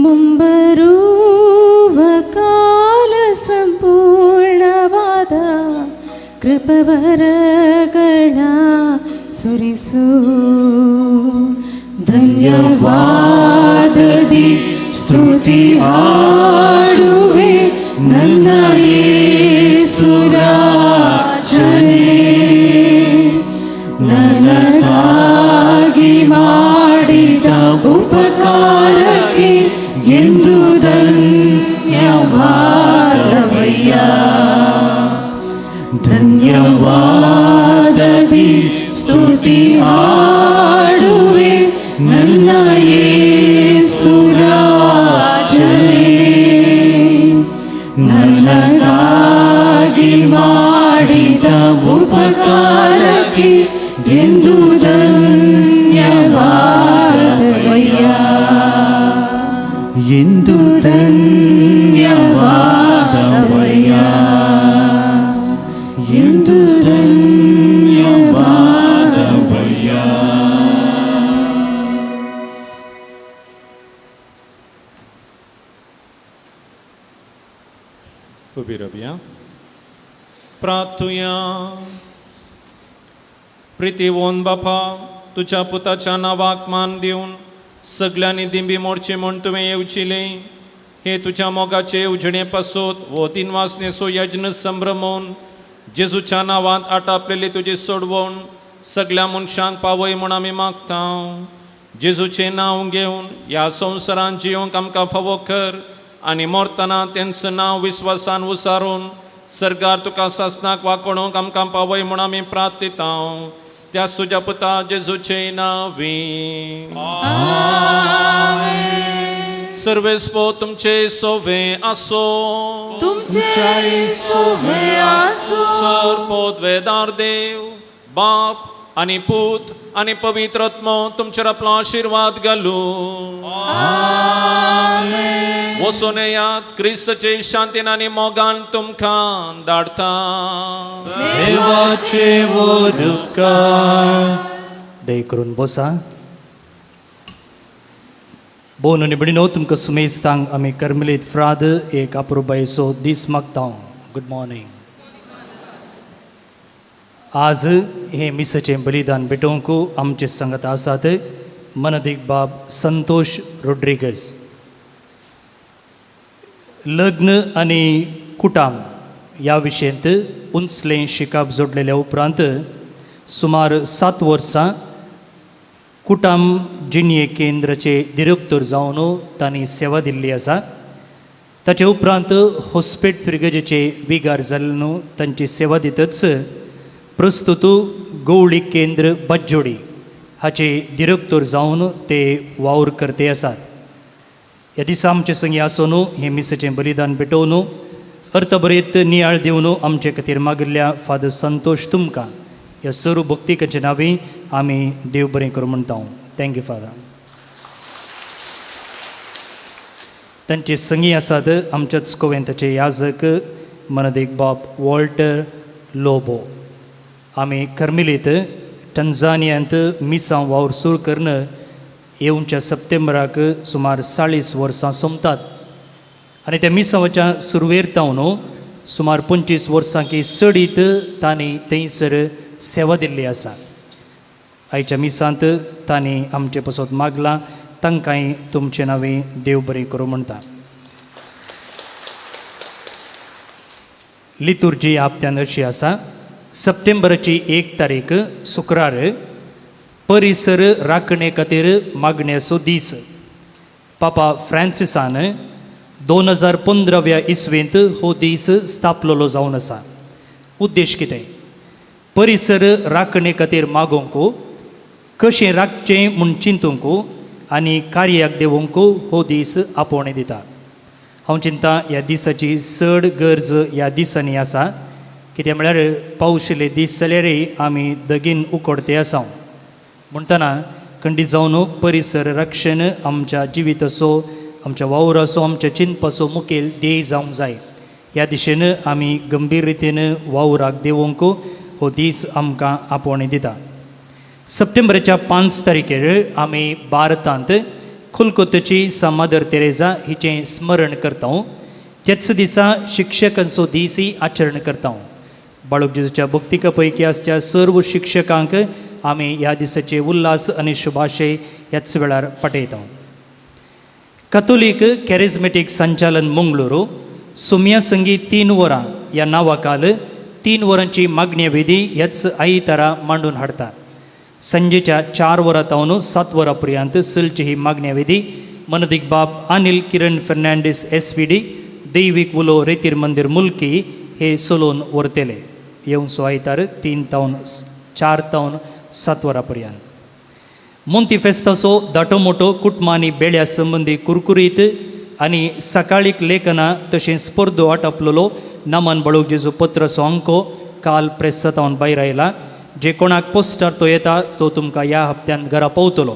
ಮುಂಬರುವ ಕಾಲ ಸಂಪೂರ್ಣವಾದ ಕೃಪವರಗಳ ಸುರಿಸು. ಧನ್ಯವಾದದಿ ಸ್ತುತಿ ಹಾಡುವೆ ನನ್ನ ಯೇಸುರಾಜನೇ. ನನಗಾಗಿ ಮಾಡಿದ ಉಪಕಾರಕ್ಕೆ ಎಂದು ಧನ್ಯವಾದವಯ್ಯ. ಧನ್ಯವಾದದಿ ಸ್ತುತಿ ಹಾಡುವೆ ನನ್ನ ಯೇಸುರಾಜನೇ. ನನಗಾಗಿ ಮಾಡಿದ ಉಪಕಾರಕ್ಕೆ ಎಂದು ಧನ್ಯವಾದವಯ್ಯ. ಎಂದು ಧನ್ಯವಾದ ధన్యవాదవయ్యా. उभी राहूया. प्रार्थूया. प्रितीवोन बापा, तुझ्या पुताच्या नावाक मान दिवन सगळ्यांनी दिंबी मोडचे म्हूण तुवें येवचिले. हे तुझ्या मोगाचे उजणे पासोत वो तीन वासनेचो यज्ञ संभ्रमोवन जेजूच्या नांवांत आटापलेली तुजी सोडवण सगळ्या मनशांक पावय म्हूण आमी मागता. जेजूचें नांव घेवन ह्या संवसारांत जियोंक आमकां फावो कर आनी मोरतना तेंचं नांव विस्वासान उसारून सर्गार तुका सासनाक वाकोवंक आमकां पावय म्हूण आमी प्रार्थिता. त्याच तुज्या पुता जेजूचे नांवी. सर्वेस्पो तुमचे सोवे आसो. सरपोत वेदार देव बाप आनी पूत आनी पवित्र आत्मो तुमचेर आपलो आशिर्वाद घालू. वचून येयात. क्रिस्ताचे शांतीन आनी मोगान तुमकां धाडटा. देवाचे वरकार. दय करून बसा. बोन निबडिनो तुमकां सुमेस्तांक आमी कर्मलीत फ्राद एक अप्रुबायेचो दीस मागता. Good morning. आज हे मिसाचें बलिदान भेटोवंक आमचे संगत आसात मनदीक बाब संतोष रोड्रिगस. लग्न आनी कुटाम ह्या विशयंत उंचलें शिकप जोडलेल्या उपरांत सुमार 7 वर्सां कुटाम जिणये केंद्राचे डिरेक्टर जावन तांणी सेवा दिल्ली आसा. ताचे उपरांत हॉस्पेट फ्रिगेजेचे विगार जाल्लो तांची सेवा दितच प्रस्तुत गवळी केंद्र बज्जोडी हाचे डिरेक्टर जावन ते वावर करते आसात. ह्या दिसा आमचे संगी आसून हे मिसाचें बलिदान भेटोवन अर्थबरेत नियाळ दिवन आमचे खातीर मागिल्ल्या फादर संतोष तुमकां ह्या सर्व भक्तिकांच्या नांवी आमी देव बरें करूं म्हणटा. Thank you father. तांचे संगी आसात आमच्याच कोवेंताचे याजक मनदीक बाब वॉल्टर लोबो. आमी कर्मिलीत टंजानियांत मिसां वावर सुरू करून येवच्या सप्टेंबराक सुमार 40 वर्सां सोंपतात आनी त्या मिसांवाच्या सुरवेर तावन सुमार 25 वर्सांकी चडीत तांणी थंयसर सेवा दिल्ली आसा. आयच्या मिसांत तांणी आमचे पासत मागलां. तांकांय तुमचे नांवे देव बरें करूं म्हणटा. लितुर्जी हप्त्यान अशी आसा. सप्टेंबराची 1 तारीख शुक्रार परिसर राखणे खातीर मागण्याचो दीस. पापा फ्रांसिसान 2015व्या इस्वेंत हो दीस स्थापलेलो जावन आसा. उद्देश कितें? परिसर राखणे खातीर मागोवंक, कशें राखचें म्हूण चिंतूंक आनी कार्याक देवोवंक हो दीस आपोवणें दिता. हांव चिंता ह्या दिसाची चड गरज ह्या दिसांनी आसा. कित्याक म्हळ्यार पावशिल्ले दीस जाल्यारय आमी दगीन उकडते आसा. म्हणटना खंडीत जावन परिसर रक्षण आमच्या जिविताचो, आमच्या वावराचो, आमच्या चिंतपाचो मुखेल ध्येय जावंक जाय. ह्या दिशेन आमी गंभीर रितीन वावराक देवोवंक हो दीस आमकां आपोवणें दिता. सप्टेंबराच्या 5 तारखेर आमी भारतांत कोलकाताची मादर तेरेसा हिचें स्मरण करता. त्याच दिसा शिक्षकांचो दीसय आचरण करता. बाळक जेजूच्या भक्तिका पैकी आसच्या सर्व शिक्षकांक आमी ह्या दिसाचे उल्हास आनी शुभाशय ह्याच वेळार पाठयता. कॅथोलीक कॅरिझमॅटीक संचालन मंगळूरू सोम्या संगीत 3 वरां ह्या नांवाखाल 3 वरांची मागण्या विधी ह्याच आयतारा मांडून हाडटा. संजेच्या 4 वरां तावन 7 वरां पर्यंत चलची ही मागण्या विधी मनदीक बाब अनिल किरण फर्नांडीस SVD दैवीक उलो रेतीर मंदिर मुल्की हे चलोवन व्हरतले. येवचो आयतार 3 तावन 4 तावन 7 वरां पर्यंत. मोंती फेस्ताचो दाटो मोठो कुटुंबांनी बेड्या संबंदी कुरकुरीत आनी सकाळीक लेखनां तशेंच स्पर्धो आटापलेलो नामान बाळूक जेजू पत्राचो अंको काल प्रेसांतावन भायर आयला. जे कोणाक पोस्टार तो येता तो तुमकां ह्या हप्त्यांत घरा पावतलो.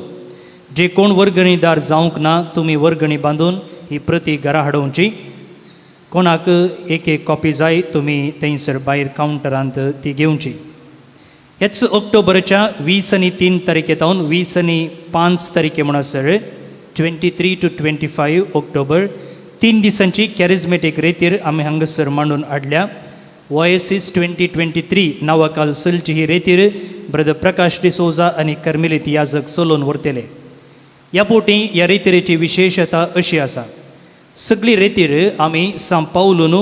जे कोण वर्गणीदार जावंक ना तुमी वर्गणी बांदून ही प्रती घरा हाडोवची. कोणाक एक एक कॉपी जाय तुमी थंयसर भायर कावंटरांत ती घेवची. हेच ऑक्टोबरच्या 20 आनी 3 तारखेतावन 20 आनी 5 तारखे म्हणसर 23 to 25 ऑक्टोबर 3 दिसांची कॅरिझमॅटीक रेतीर आमी हांगासर मांडून हाडल्या. OASIS 2023 नांवाखालसरची ही रेतीर ब्रदर प्रकाश डिसोजा आनी कर्मेलीत याजक चलोवन व्हरतले. ह्या पोटी ह्या रेतीरेची विशेशता अशी आसा, सगळी रेतीर आमी सांव पावलून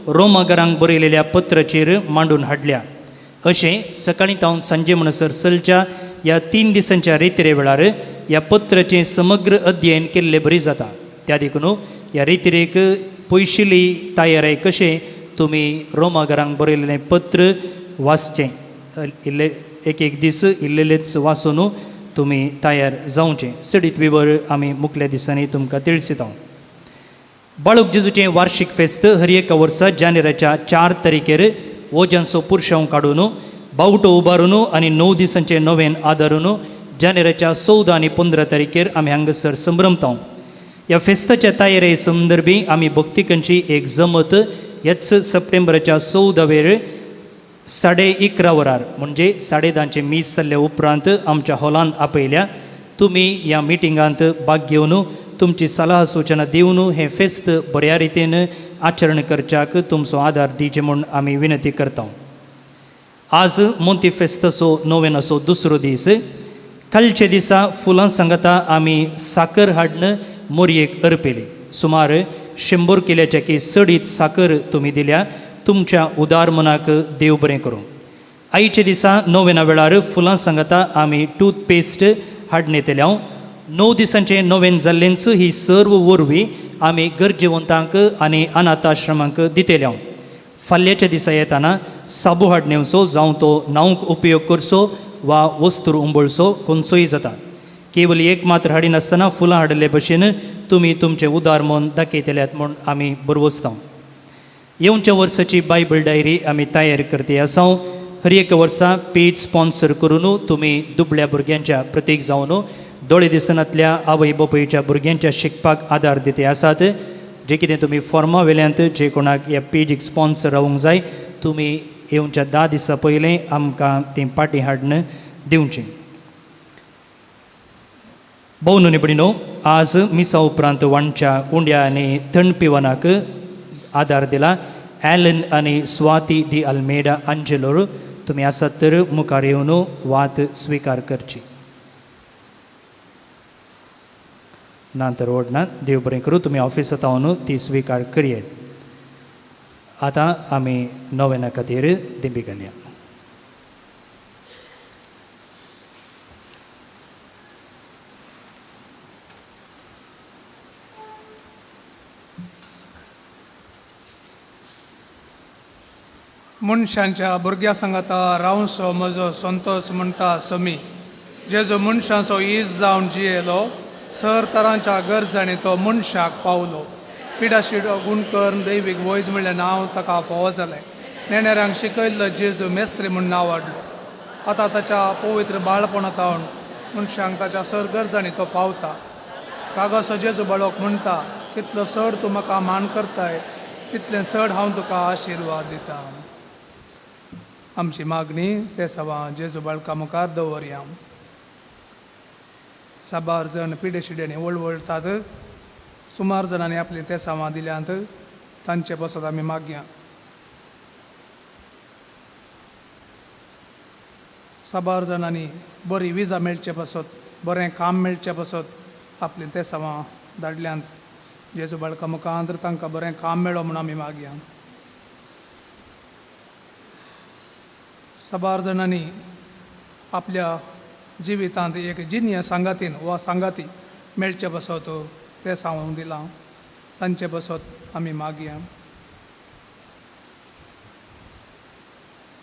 रोमागरांक बरयलेल्या पत्राचेर मांडून हाडल्या. अशें सकाळीं तावन सांजे म्हणसर चलच्या ह्या 3 दिसांच्या रेतीरे वेळार ह्या पत्राचें समग्र अध्ययन केल्लें बरी जाता. त्या देखून ह्या रेतीरेक पयशिल्ली तयाराय कशें तुमी रोमागरांक बरयलेलें पत्र वाचचें. एक एक दीस इल्लेलेच वाचून तुमी तयार जावचें. सडीत विवर आमी मुखल्या दिसांनी तुमकां तिळसितां. बाळूक जेजूचें वार्षिक फेस्त हर एका वर्सा जानेराच्या 4 तारखेर ओजांचो पुरशांव काडून बावटो उबारून आनी 9 दिसांचें नवें आदारून जानेराच्या 14 आनी 15 तारखेर आमी हांगासर संभ्रमतां. ह्या फेस्ताच्या तयारे संदर्भी आमी भक्तिकांची एक जमत ह्याच सप्टेंबराच्या 14 11:30 वरार म्हणजे 10:30 मीस जाल्ल्या उपरांत आमच्या हॉलांत आपयल्या. तुमी ह्या मिटिंगांत भाग घेवन तुमची सलाह सूचना दिवन हें फेस्त बऱ्या रितीन आचरण करच्याक तुमचो आदार दिवचे म्हूण आमी विनंती करता. आज मोंती फेस्ताचो नोवेनाचो दुसरो दीस. कालच्या दिसा फुलां सांगता आमी साकर हाडून मोरयेक अर्पिली. सुमार 100 किल्याच्या की चडीत साकर तुमी दिल्या. तुमच्या उदार मनाक देव बरें करूं. आयच्या दिसा नोवेना वेळार फुलां सांगता आमी टूथपेस्ट हाडून येतल्या. 9 दिसांचें नोवेन जाल्लेंच ही सर्व वरवीं आमी गरजेवंतांक आनी अनाथ आश्रमांक दितल्या. फाल्यांच्या दिसा येताना साबू हाडून येवचो, जावं तो न्हावंक उपयोग करचो वा वस्तूर उंबळचो खंयचोय जाता. केवल एक मात्र हाडिनासतना फुलां हाडिल्ले भशेन तुमी तुमचें उदार मन दाखयतल्यात म्हूण आमी बरवसता. येवच्या वर्साची बायबल डायरी आमी तयार करते आसा. हर एक वर्सा पेज स्पॉन्सर करून तुमी दुबळ्या भुरग्यांच्या प्रतीक जावन दोळे दिसनांतल्या आवय बापूयच्या भुरग्यांच्या शिकपाक आदार दिते आसात. जे कितें तुमी फॉर्मा वेल्यांत जे कोणाक ह्या पेजीक स्पॉन्सर रावंक जाय तुमी येवच्या 10 दिसां पयलें आमकां ती पाटी हाडून दिवची. भोव न्हू आज मिसा उपरांत वांच्या उंड्या आनी थंड पिवनाक आदार दिला. ॲलन आनी स्वाती डी अल्मेडा आंजेलोर तुमी आसात तर मुखार येवन वात स्विकार करची. ना तर ओडना. देव बरें करूं. तुमी ऑफिसांत रावन ती स्विकार करयेत. आतां आमी नोवेना खातीर दिंबी घालया. मनशांच्या भुरग्यां सांगाता रावसो म्हजो संतोष म्हणटा समी. जेजो मनशांचो इज जावन जियेलो सर तरांच्या गरजांनी तो मनशाक पावलो. पिडाशिडो गुणकर दैवीक वॉयस म्हणलें नांव ताका फावो जालें. नेण्याऱ्यांक शिकयल्लो जेजू मेस्त्री म्हूण नांव वाडलो. आतां ताच्या पवित्र बाळपणांतावन मनशांक ताच्या सर गरजांनी तो पावता. कागोसो जेजू बाळोक म्हणटा कितलो चड तूं म्हाका मान करताय तितलें चड हांव तुका आशिर्वाद दिता. आमची मागणी ते सवा जेजू बाळका मुखार दवरया. साबार जण पिडे शिड्यांनी वळवळटात. सुमार जाणांनी आपली ते सावां दिल्यांत तांचे बसत आमी मागया. साबार जाणांनी बरी विजा मेळचे बसत बरें काम मेळचे बसत आपली ते सावां धाडल्यांत. जेजू बाळका मुखार तांकां बरें काम मेळो म्हूण आमी मागया. साबार जाणांनी आपल्या जिवितांत एक जिन्य सांगातीन वा सांगाती मेळचे बसत ते सांगूंक दिलां. तांचे बसत आमी मागया.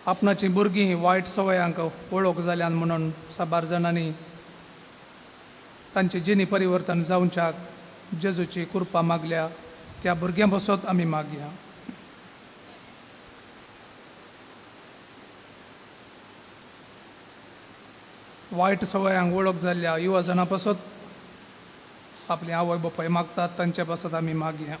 आपणाची भुरगीं वायट सवयांक वळख जाल्यान म्हणून साबार जाणांनी तांची जिणी परिवर्तन जावच्याक जेजूची कृपा मागल्या. त्या भुरग्यां बसत आमी मागया. वायट सवयांक वळख जाल्ल्या युवा जाणां बसत आपली आवय बापाय मागतात तांचे बसत आमी मागया.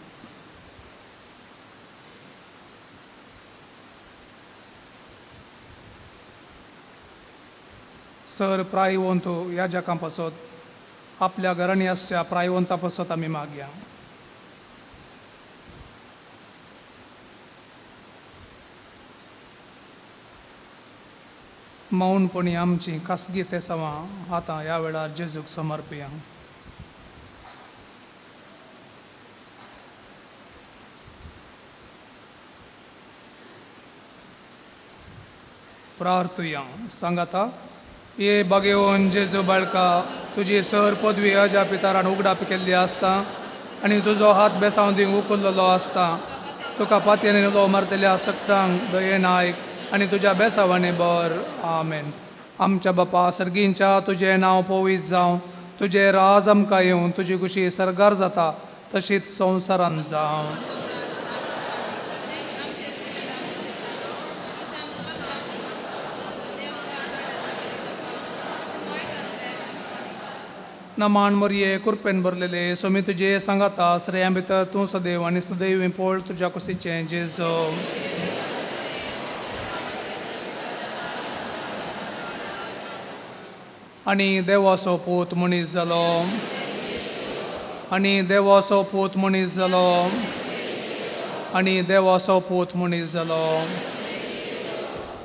सर प्रायवंत ह्या जगां पासत आपल्या घरांनी आसच्या प्रायवंता पासत आमी मागया. मौनपणी आमची खासगी तेसावां आतां ह्या वेळार जेजूक समर्पया. प्रार्थुया. सांगाता ये बगेवन जेजू बाळका तुजी सर पदवी अजा पितारान उगडाप केल्ली आसता आनी तुजो हात बेसांव दिवंक उखल्लो आसता. तुका पातयेन उलो मारतल्या सगळ्यांक दयेन आयक आनी तुज्या बेसावांनी बर. आमेन. आमच्या बापा सर्गींच्या तुजें नांव पवित्र जावं, तुजें राज आमकां येवं, तुजी कुशी सरगार जाता तशीच संवसारांत जावं. नमान मरिये कृपेन भरलेले सोमी तुजे सांगाता श्रेयां भितर तूं सदैव आनी सदैव पोळ तुज्या कुशीचें जेजू. आनी देवाचो पूत मनीस जालो, आनी देवाचो पूत मनीस जालो, आनी देवाचो पूत मनीस जालो.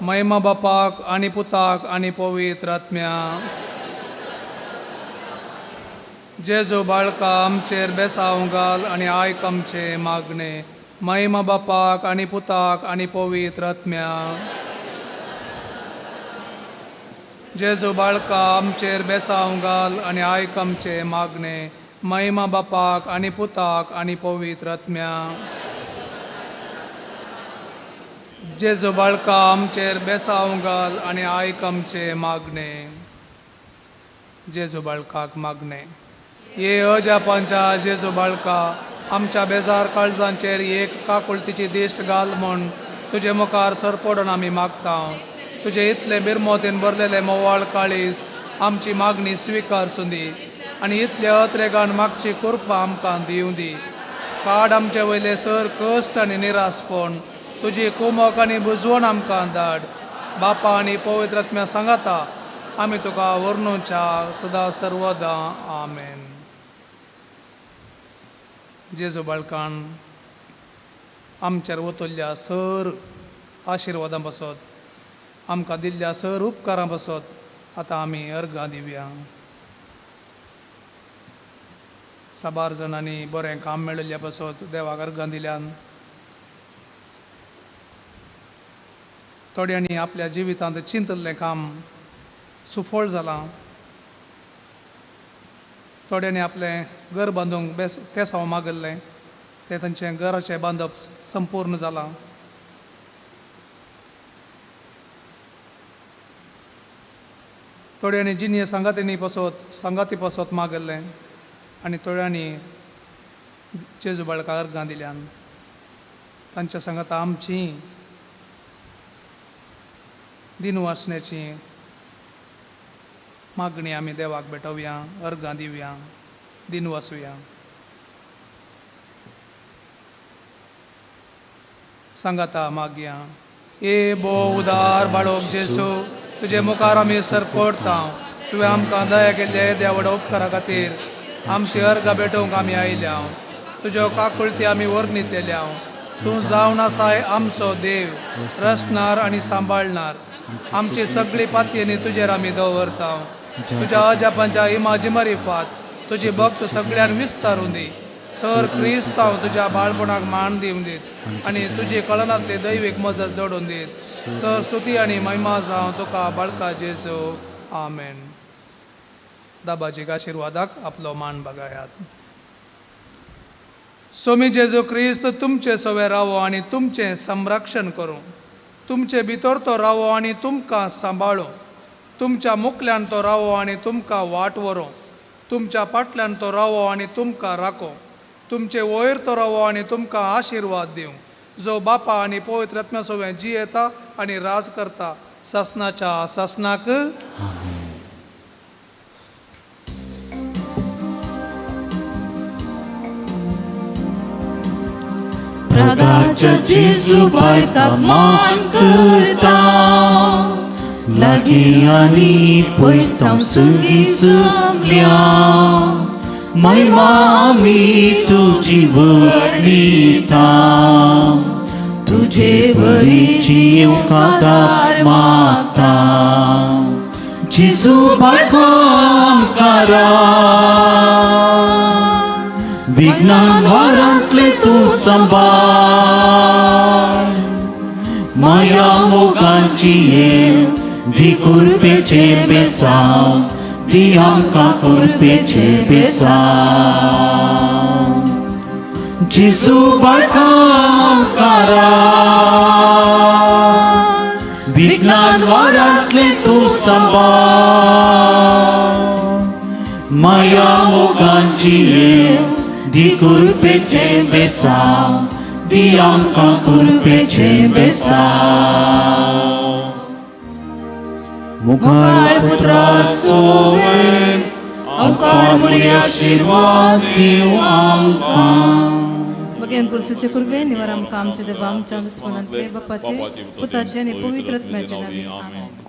महिमा बापाक आनी पुताक आनी पवित्र आत्म्या. जेजू बाळका आमचेर बेसांव घाल आनी आयक आमचे मागणे. महिमा बापाक आनी पुताक आनी पवित्र आत्म्या. जेजू बाळका आमचेर बेसांव घाल आनी आयक आमचे मागणे. महिमा बापाक आनी पुताक आनी पवित्र आत्म्या. जेजू बाळका आमचेर बेसांव घाल आनी आयक आमचे मागणे. जेजू बाळकाक मागणे. ये अजापांच्या जेजू बाळका आमच्या बेजार काळजांचेर एक काकुळतीची दिश्ट घाल म्हूण तुजे मुखार सरपडून आमी मागता. तुजे इतले बिरमोतीन भरलेले मोवाळ काळीज आमची मागणी स्विकारसूं दी आनी इतले अत्रेगान मागची कृपा आमकां दिवं दी. काड आमचे वयले सर कश्ट आनी निरासपण तुजी कुमक आनी बुजवण आमकां धाड. बापा आनी पवित्र आत्म्या सांगाता आमी तुका वर्णुच्या सदां सर्वदा. आमेन. जेजू बाळकान आमचेर वतल्ल्या सर आशिर्वादां पासत आमकां दिल्ल्या सर उपकारां पासत आतां आमी अर्गां दिवया. साबार जाणांनी बरें काम मेळिल्ल्या पासत देवाक अर्गां दिल्यान. थोड्यांनी आपल्या जिवितांत चिंतल्लें काम सुफळ जालां. थोड्यांनी आपलें घर बांदूंक तेसांव मागल्लें तें तांचें घराचें बांदप संपूर्ण जालां. थोड्यांनी जिनिये सांगाती पासत मागल्लें आनी थोड्यांनी जेजू बाळका अर्गां दिल्यान. तांच्या सांगाता आमची दिनवासण्याची मागणी आमी देवाक भेटोवया, अर्गां दिवया, दिनवासुया. सांगाता मागया. ए बो उदार बाळोक जेजू तुजे मुखार आमी सरपडटा. तुवें आमकां दया केल्ल्या येद्या व्हड उपकारा खातीर आमची अर्गां भेटोवंक आमी आयल्या. तुज्यो काकुळटी आमी वर्णितल्या. तूं जावन आसाय आमचो देव, रचणार आनी सांबाळणार. आमची सगळी पातयेनी तुजेर आमी दवरता. तुज्या अजापांच्या इमाजिमारी फात तुजी भक्त सगळ्यान विस्तारून दी. सर क्रिस्तांव तुज्या बाळपणाक मान दिवन दीत आनी तुजी कळनांतली दैवीक मजत जोडून दीत. सर स्तुती आनी महिमा जावं तुका बाळका जेजू. आमेन. दाबाजीक आशिर्वादाक आपलो मान बगायात. सोमी जेजू क्रिस्त तुमचे सवे रावो आनी तुमचें संरक्षण करूं. तुमचे भितर तो रावो आनी तुमकां सांबाळूं. तुमच्या मुखल्यान तो रावो आनी तुमकां वाट व्हरूं. तुमच्या फाटल्यान तो रावो आनी तुमकां राखो. तुमचे वयर तो रावो आनी तुमकां आशिर्वाद दिवं. जो बापा आनी पवित्र आत्म्या सोबें जियेता आनी राज करता ससनाच्या ससनाक. प्रगाच्या जेजू बाळकाक मान करता. लागीं आनी पयस जावं संगी सगल्या महिमा आमी तुजी वर्णिता तुजे बरीची येवकार मागता जेजू बाळका आमकां विज्ञान वारांतले तूं सांबाळ माया मोगांची येव दी कुरपेचे बेसांव दी आमकां कुरपेचे बेसांव जेजू बाळका आमकां विज्ञान वारांतले तूं सांबाळ माया मोगांची येव दी कुरपेचे बेसांव दी आमकां कुरपेचे बेसांव मुखार पुत्रा सोवेन आमकां बरी आशिर्वाद दिव आमकां भगवान पुरुषाचे कृपे निवार आमकां आमचे देवा आमच्या दुस्मनांतले बापाचे पुताचे आनी पवित्र आत्म्याचे नावे आमेन